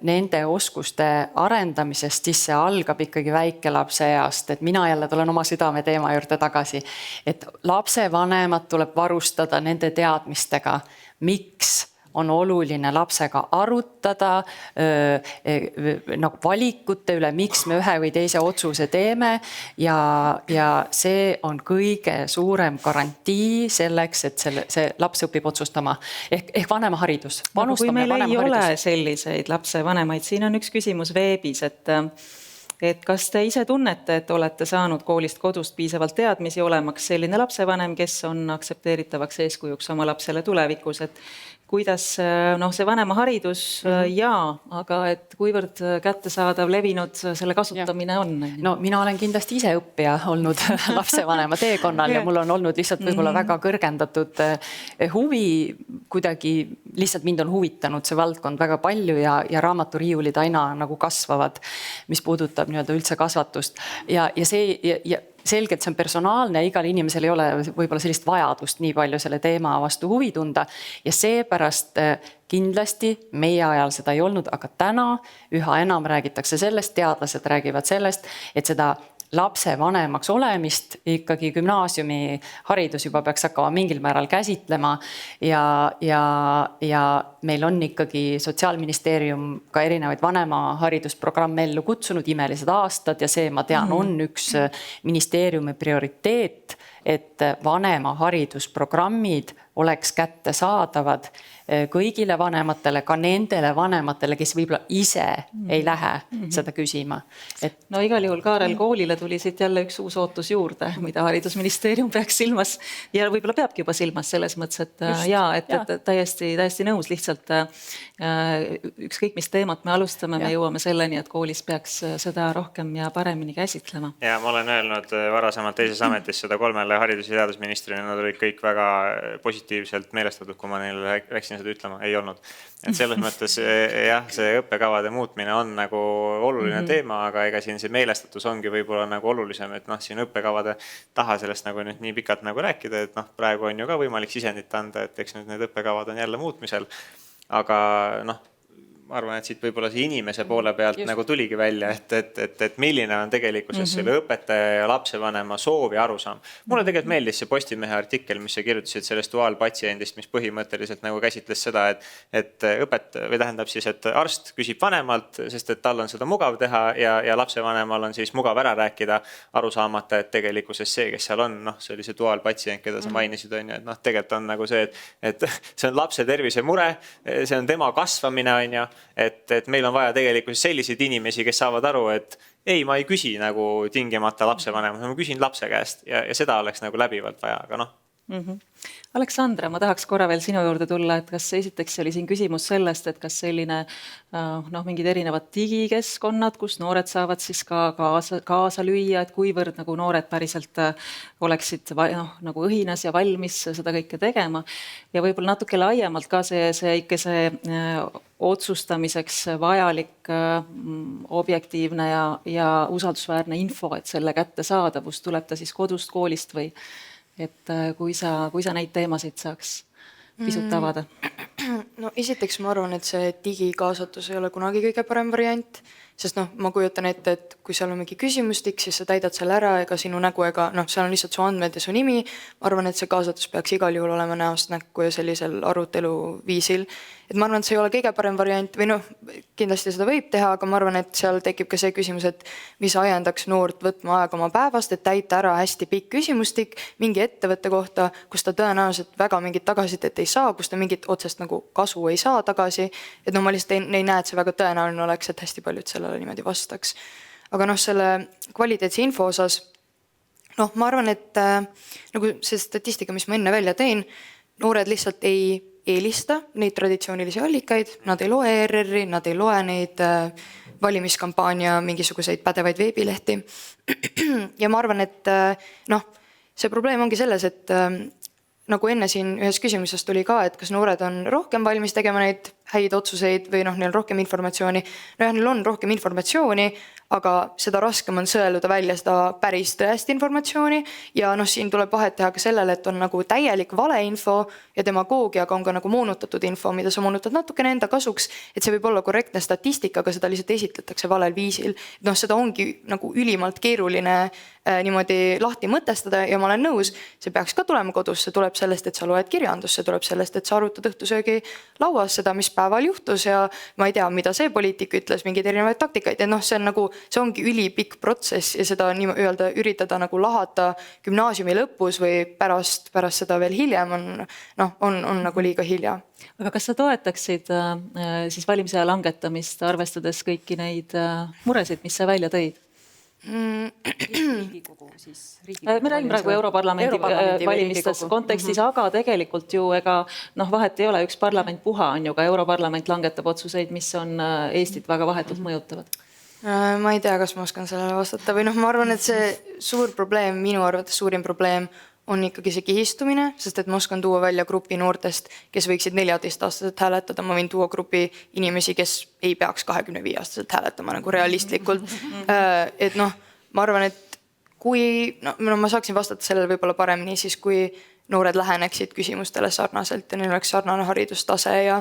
nende oskuste arendamisest, siis see algab ikkagi väikelapse east. Et mina jälle tulen oma südame teema juurde tagasi, et lapsevanemad tuleb varustada nende teadmistega, miks on oluline lapsega arutada nagu valikute üle, miks me ühe või teise otsuse teeme ja see on kõige suurem garantii selleks, et see laps õpib otsustama ehk vanemaharidus. Kui meil ei ole selliseid lapsevanemaid, siin on üks küsimus veebis, et kas te ise tunnete, et olete saanud koolist kodust piisavalt teadmisi olemaks selline lapsevanem, kes on aktsepteeritavaks eeskujuks oma lapsele tulevikus, et kuidas see vanemaharidus aga et kuivõrd kättesaadav, levinud selle kasutamine on? No mina olen kindlasti ise õppija olnud lapsevanema teekonnal ja mul on olnud lihtsalt võib-olla väga kõrgendatud huvi, kuidagi lihtsalt mind on huvitanud see valdkond väga palju ja raamaturiiulid aina nagu kasvavad, mis puudutab nii-öelda üldse kasvatust ja selgelt see on personaalne ja igal inimesel ei ole võib-olla sellist vajadust nii palju selle teema vastu huvi tunda ja seepärast kindlasti meie ajal seda ei olnud, aga täna üha enam räägitakse sellest, teadlased räägivad sellest, et seda lapse vanemaks olemist ikkagi gümnaasiumi haridus juba peaks hakkama mingil määral käsitlema ja meil on ikkagi Sotsiaalministeerium ka erinevaid vanemaharidusprogramme ellu kutsunud, imelised aastad ja see, ma tean, on üks ministeeriumi prioriteet, et vanemaharidusprogrammid oleks kättesaadavad kõigile vanematele, ka nendele vanematele, kes võib-olla ise ei lähe seda küsima. No igal juhul Kaarel koolile tuli siit jälle üks uus ootus juurde, mida haridusministeerium peaks silmas ja võib-olla peabki juba silmas selles mõttes, et täiesti nõus, lihtsalt ükskõik mis teemat me alustame, me jõuame selleni, et koolis peaks seda rohkem ja paremini käsitlema. Ja ma olen öelnud varasemalt teises ametis seda 3 haridus- ja teadusministrile, nad olid kõik väga positiivselt meelestatud, kui ma neile läksin seda ütlema, ei olnud. Et selles mõttes jah, see õppekavade muutmine on nagu oluline teema, aga ega siin see meelestatus ongi võib-olla nagu olulisem, et siin õppekavade taha sellest nagu nüüd nii pikalt nagu rääkida, et praegu on ju ka võimalik sisendit anda, et eks nüüd need õppekavad on jälle muutmisel, aga ma arvan, et siit võib-olla see inimese poole pealt nagu tuligi välja, et milline on tegelikkuses selle õpetaja ja lapsevanema soov ja arusaam. Mulle tegelikult meeldis see Postimehe artikkel, mis sa kirjutasid sellest duaalpatsiendist, mis põhimõtteliselt nagu käsitles seda, et et arst küsib vanemalt, sest et tal on seda mugav teha ja lapsevanemal on siis mugav ära rääkida, aru saamata, et tegelikkuses see, kes seal on, see oli see duaalpatsient, keda sa mainisid, on ju, et tegelikult on nagu see, et see on lapse tervise mure, see on tema kasvamine, on ju, et meil on vaja tegelikult selliseid inimesi, kes saavad aru, et ei, ma ei küsi nagu tingimata lapsevanemat, ma küsin lapse käest ja seda oleks nagu läbivalt vaja, aga Aleksandra, ma tahaks korra veel sinu juurde tulla, et kas esiteks oli siin küsimus sellest, et kas selline mingid erinevad digikeskkonnad, kus noored saavad siis ka kaasa lüüa, et kuivõrd nagu noored päriselt oleksid nagu õhinas ja valmis seda kõike tegema ja võib-olla natuke laiemalt ka see otsustamiseks vajalik objektiivne ja usaldusväärne info, et selle kättesaadavus tuleb ta siis kodust, koolist või et kui sa neid teemasid saaks pisut avada? No esiteks ma arvan, et see digikaasatus ei ole kunagi kõige parem variant, sest ma kujutan ette, et kui seal on mingi küsimustik, siis sa täidad selle ära ega sinu nägu ega seal on lihtsalt su andmed ja su nimi. Ma arvan, et see kaasatus peaks igal juhul olema näost näkku ja sellisel arutelu viisil. Et ma arvan, et see ei ole kõige parem variant või kindlasti seda võib teha, aga ma arvan, et seal tekib ka see küsimus, et mis ajendaks noort võtma aega oma päevast, et täita ära hästi pikk küsimustik mingi ettevõtte kohta, kus ta tõenäoliselt väga mingit tagasisidet ei saa, kus ta mingit otsest nagu kasu ei saa tagasi. Et ma lihtsalt ei näe, et see väga tõenäoline oleks, et hästi paljud sellele niimoodi vastaks. Aga selle kvaliteetse info osas, ma arvan, et nagu see statistika, mis ma enne välja tein, noored lihtsalt ei eelista neid traditsioonilisi allikaid, nad ei loe ERR-i, nad ei loe neid valimiskampaania mingisuguseid pädevaid veebilehti. Ja ma arvan, et see probleem ongi selles, et nagu enne siin ühes küsimuses tuli ka, et kas noored on rohkem valmis tegema neid häid otsuseid või neil on rohkem informatsiooni. Neil on rohkem informatsiooni, aga seda raskem on sõeluda välja seda päris tõest informatsiooni ja siin tuleb vahet teha ka sellele, et on nagu täielik valeinfo ja demagoogiaga on ka nagu moonutatud info, mida sa moonutad natukene enda kasuks, et see võib olla korrektne statistika, aga seda lihtsalt esitletakse valel viisil. Seda ongi nagu ülimalt keeruline niimoodi lahti mõtestada ja ma olen nõus, see peaks ka tulema kodus, see tuleb sellest, et sa loed kirjandust, see tuleb sellest, et sa arutad õhtusöögi lauas seda, mis päeval juhtus ja ma ei tea, mida see poliitik ütles, mingeid erinevaid taktikaid ja see on nagu see ongi ülipikk protsess ja seda nii-öelda üritada nagu lahata gümnaasiumi lõpus või pärast seda veel hiljem on nagu liiga hilja. Aga kas sa toetaksid siis valimise langetamist, arvestades kõiki neid muresid, mis sa välja tõid? Me räägime praegu Europarlamendi valimistest kontekstis, aga tegelikult ju vahet ei ole, üks parlament puha on ju ka Europarlament langetab otsuseid, mis on Eestit väga vahetult mõjutavad. Ma ei tea, kas ma oskan sellele vastata või ma arvan, et see suur probleem, minu arvates suurim probleem on ikkagi see kihistumine, sest et ma oskan tuua välja grupi noortest, kes võiksid 14-aastaselt hääletada, ma võin tuua grupi inimesi, kes ei peaks 25-aastaselt hääletama nagu realistlikult. Et ma arvan, et kui, no ma saaksin vastata sellele võib-olla paremini siis, kui noored läheneksid küsimustele sarnaselt ja neil oleks sarnane haridustase ja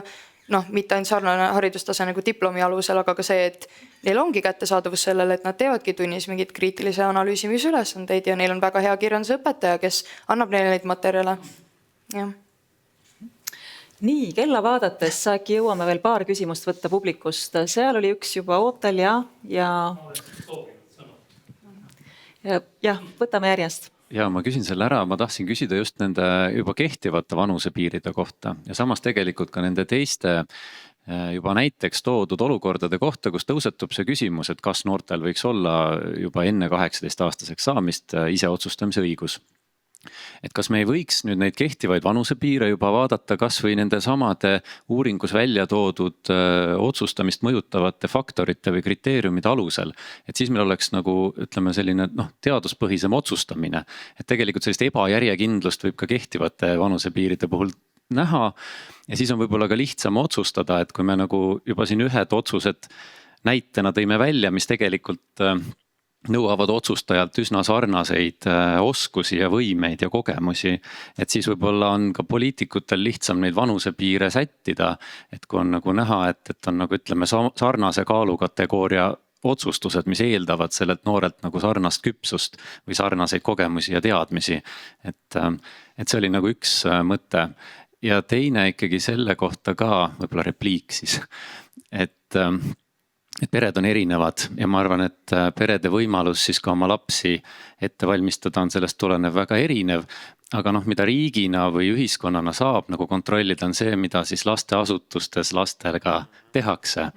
noh, mitte ainult sarnane haridustase nagu diplomi alusel, aga ka see, et neil ongi kättesaadavus sellele, et nad teevadki tunnis mingid kriitilise analüüsimise ülesandeid ja neil on väga hea kirjandusõpetaja, kes annab neile neid materjale. Jah. Nii, kella vaadates äkki jõuame veel paar küsimust võtta publikust. Seal oli üks juba ootel ja võtame järjest. Ja ma küsin selle ära, ma tahtsin küsida just nende juba kehtivate vanusepiiride kohta ja samas tegelikult ka nende teiste juba näiteks toodud olukordade kohta, kus tõusetub see küsimus, et kas noortel võiks olla juba enne 18-aastaseks saamist ise otsustamise õigus. Et kas me ei võiks nüüd neid kehtivaid vanusepiire juba vaadata kas või nende samade uuringus välja toodud otsustamist mõjutavate faktorite või kriteeriumide alusel. Et siis meil oleks nagu, ütleme, selline teaduspõhisem otsustamine. Et tegelikult sellist ebajärjekindlust võib ka kehtivate vanusepiiride puhul näha ja siis on võib-olla ka lihtsam otsustada, et kui me nagu juba siin ühed otsused näitena tõime välja, mis tegelikult nõuavad otsustajalt üsna sarnaseid oskusi ja võimeid ja kogemusi, et siis võib-olla on ka poliitikutel lihtsam neid vanusepiire sättida, et kui on nagu näha, et on nagu ütleme sarnase kaalukategooria otsustused, mis eeldavad sellelt noorelt nagu sarnast küpsust või sarnaseid kogemusi ja teadmisi. Et see oli nagu üks mõte. Ja teine ikkagi selle kohta ka, võib-olla repliik siis, et pered on erinevad ja ma arvan, et perede võimalus siis ka oma lapsi ette valmistada on sellest tulenev väga erinev. Aga mida riigina või ühiskonnana saab nagu kontrollida on see, mida siis lasteasutustes lastega tehakse.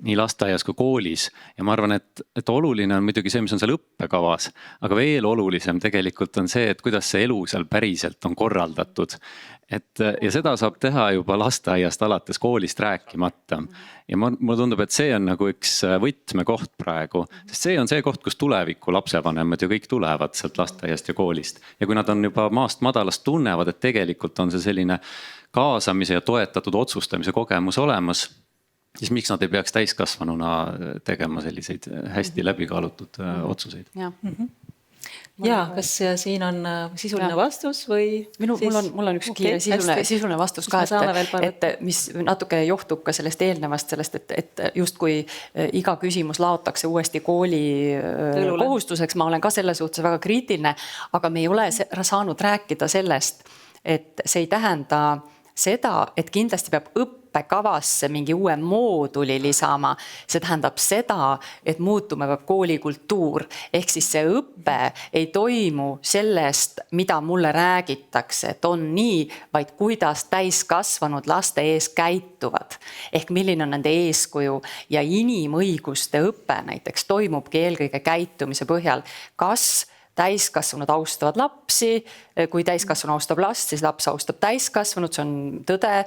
Nii lasteaias kui koolis ja ma arvan, et oluline on muidugi see, mis on seal õppekavas, aga veel olulisem tegelikult on see, et kuidas see elu seal päriselt on korraldatud. Ja seda saab teha juba lasteaiast alates koolist rääkimata. Ja mulle tundub, et see on nagu üks võtmekoht praegu, sest see on see koht, kus tuleviku lapsevanemad ja kõik tulevad sealt lasteaiast ja koolist. Ja kui nad on juba maast madalast tunnevad, et tegelikult on see selline kaasamise ja toetatud otsustamise kogemus olemas, siis miks nad ei peaks täiskasvanuna tegema selliseid hästi läbikaalutud otsuseid? Ja, kas siin on sisuline vastus või? Mul on üks kiire sisuline vastus ka, et mis natuke johtub ka sellest eelnevast sellest, et justkui iga küsimus laotakse uuesti kooli kohustuseks. Ma olen ka selle suhtes väga kriitiline, aga me ei ole saanud rääkida sellest, et see ei tähenda seda, et kindlasti peab õppekavasse mingi uue mooduli lisama. See tähendab seda, et muutuma peab koolikultuur. Ehk siis see õppe ei toimu sellest, mida mulle räägitakse, et on nii, vaid kuidas täiskasvanud laste ees käituvad. Ehk milline on nende eeskuju ja inimõiguste õpe näiteks toimubki eelkõige käitumise põhjal. Kas täiskasvanud austavad lapsi, kui täiskasvanu austab last, siis laps austab täiskasvanud, see on tõde,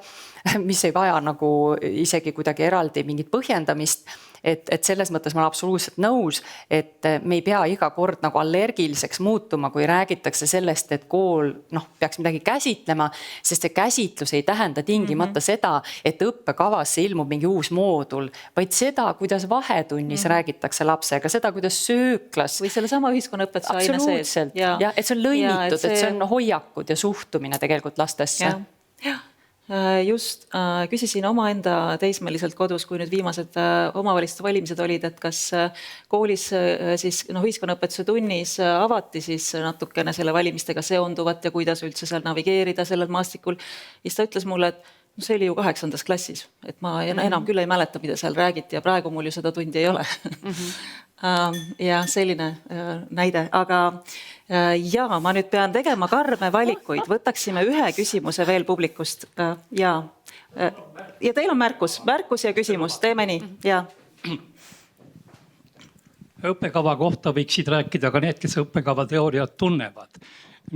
mis ei vaja nagu isegi kuidagi eraldi mingit põhjendamist. Et selles mõttes ma olen absoluutselt nõus, et me ei pea iga kord nagu allergiliseks muutuma, kui räägitakse sellest, et kool peaks midagi käsitlema, sest see käsitlus ei tähenda tingimata seda, et õppekavasse ilmub mingi uus moodul, vaid seda, kuidas vahetunnis räägitakse lapsega, seda, kuidas sööklas. Või selle sama ühiskonnaõpetuse aine sees. Absoluutselt, ja et see on lõimitud, et see on hoiakud ja suhtumine tegelikult lastesse. Just küsisin omaenda teismeliselt kodus, kui nüüd viimased omavalitsuste valimised olid, et kas koolis siis ühiskonnaõpetuse tunnis avati siis natukene selle valimistega seonduvat ja kuidas üldse seal navigeerida sellel maastikul. Ja ta ütles mulle, et see oli ju 8. klassis, et ma enam küll ei mäleta, mida seal räägiti ja praegu mul ju seda tundi ei ole. Ja selline näide, aga ma nüüd pean tegema karme valikuid, võtaksime ühe küsimuse veel publikust ja teil on märkus ja küsimus, teeme nii, ja. Õppekava kohta võiksid rääkida ka need, kes õppekava teooriat tunnevad.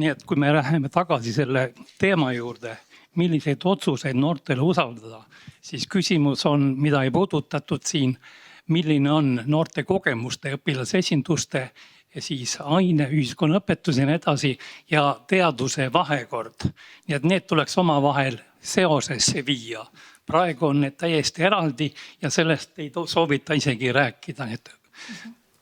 Nii et kui me läheme tagasi selle teema juurde, milliseid otsuseid noortele usaldada, siis küsimus on, mida ei puudutatud siin, milline on noorte kogemuste, õpilasesinduste ja siis aine, ühiskonnaõpetus ja nii edasi ja teaduse vahekord. Nii et need tuleks omavahel seosesse viia. Praegu on need täiesti eraldi ja sellest ei soovita isegi rääkida.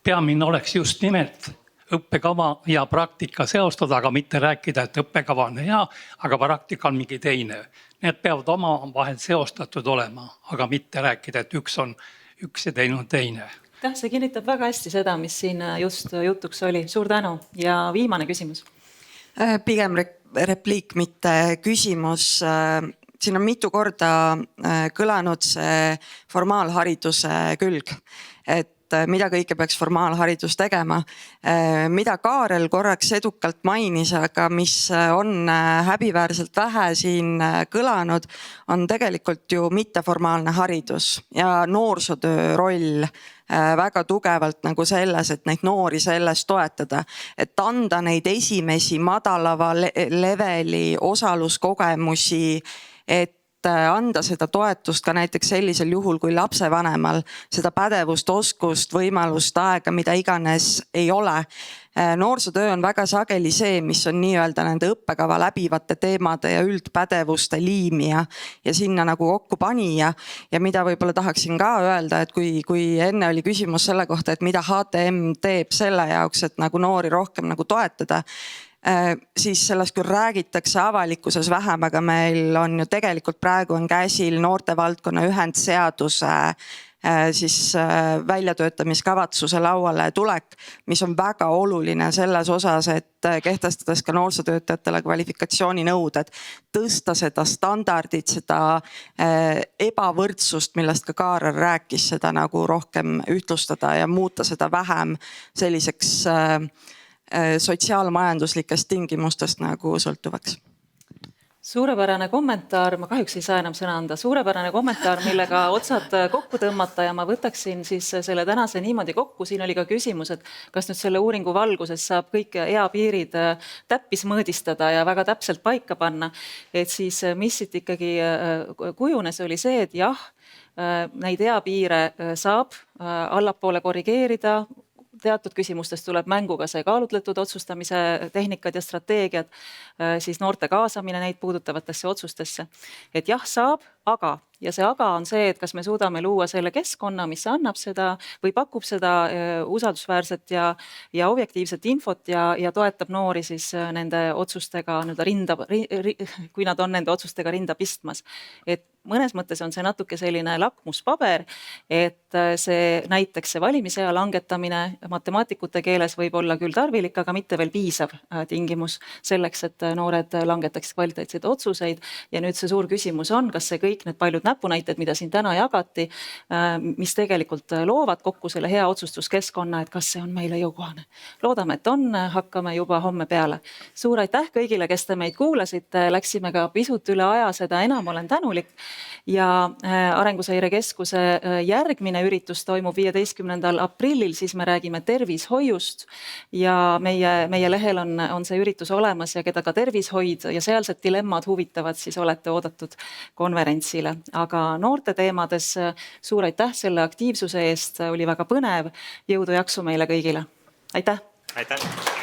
Peamine oleks just nimelt õppekava ja praktika seostada, aga mitte rääkida, et õppekava on hea, aga praktika on mingi teine. Need peavad omavahel seostatud olema, aga mitte rääkida, et üks on üks ja teine on teine. See kinnitab väga hästi seda, mis siin just jutuks oli. Suur tänu ja viimane küsimus. Pigem repliik, mitte küsimus. Siin on mitu korda kõlanud see formaalhariduse külg, et mida kõike peaks formaalharidus tegema. Mida Kaarel korraks edukalt mainis, aga mis on häbiväärselt vähe siin kõlanud, on tegelikult ju mitteformaalne haridus ja noorsootöö roll väga tugevalt nagu selles, et neid noori selles toetada, et anda neid esimesi madalava leveli osaluskogemusi, et anda seda toetust ka näiteks sellisel juhul, kui lapsevanemal seda pädevust, oskust, võimalust, aega, mida iganes ei ole. Noorsootöö on väga sageli see, mis on nii-öelda nende õppekava läbivate teemade ja üldpädevuste liimija ja sinna nagu kokku panija. Ja mida võib-olla tahaksin ka öelda, et kui enne oli küsimus selle kohta, et mida HTM teeb selle jaoks, et nagu noori rohkem nagu toetada, siis sellest küll räägitakse avalikkuses vähem, aga meil on ju tegelikult praegu on käsil noortevaldkonna ühendseaduse siis väljatöötamiskavatsuse lauale tulek, mis on väga oluline selles osas, et kehtestades ka noorsootöötajatele kvalifikatsiooninõuded, tõsta seda standardit, seda ebavõrdsust, millest ka Kaarel rääkis, seda nagu rohkem ühtlustada ja muuta seda vähem selliseks sotsiaalmajanduslikest tingimustest nagu sõltuvaks. Suurepärane kommentaar, ma kahjuks ei saa enam sõna anda, suurepärane kommentaar, millega otsad kokku tõmmata ja ma võtaksin siis selle tänase niimoodi kokku. Siin oli ka küsimus, et kas nüüd selle uuringu valguses saab kõik eapiirid täppis mõõdistada ja väga täpselt paika panna. Et siis mis siit ikkagi kujunes oli see, et jah, neid eapiire saab allapoole korrigeerida, teatud küsimustes tuleb mänguga see kaalutletud otsustamise tehnikad ja strateegiad, siis noorte kaasamine neid puudutavatesse otsustesse. Et jah, saab, aga, ja see aga on see, et kas me suudame luua selle keskkonna, mis annab seda või pakub seda usaldusväärset ja objektiivset infot ja toetab noori siis nende otsustega kui nad on nende otsustega rinda pistmas. Et mõnes mõttes on see natuke selline lakmuspaber, et see näiteks see valimisea langetamine matemaatikute keeles võib olla küll tarvilik, aga mitte veel piisav tingimus selleks, et noored langetaks kvaliteetseid otsuseid. Ja nüüd see suur küsimus on, kas see kõik need paljud näpunäited, mida siin täna jagati, mis tegelikult loovad kokku selle hea otsustuskeskkonna, et kas see on meile jõukohane. Loodame, et on, hakkame juba homme peale. Suur aitäh kõigile, kes te meid kuulasite, läksime ka pisut üle aja, seda enam olen tänulik. Ja Arenguseire Keskuse järgmine üritus toimub 15. aprillil, siis me räägime tervishoiust ja meie lehel on see üritus olemas ja keda ka tervishoid ja sealsed dilemmad huvitavad, siis olete oodatud konverentsile. Aga noorte teemades suur aitäh selle aktiivsuse eest, oli väga põnev, jõudu jaksu meile kõigile. Aitäh! Aitäh!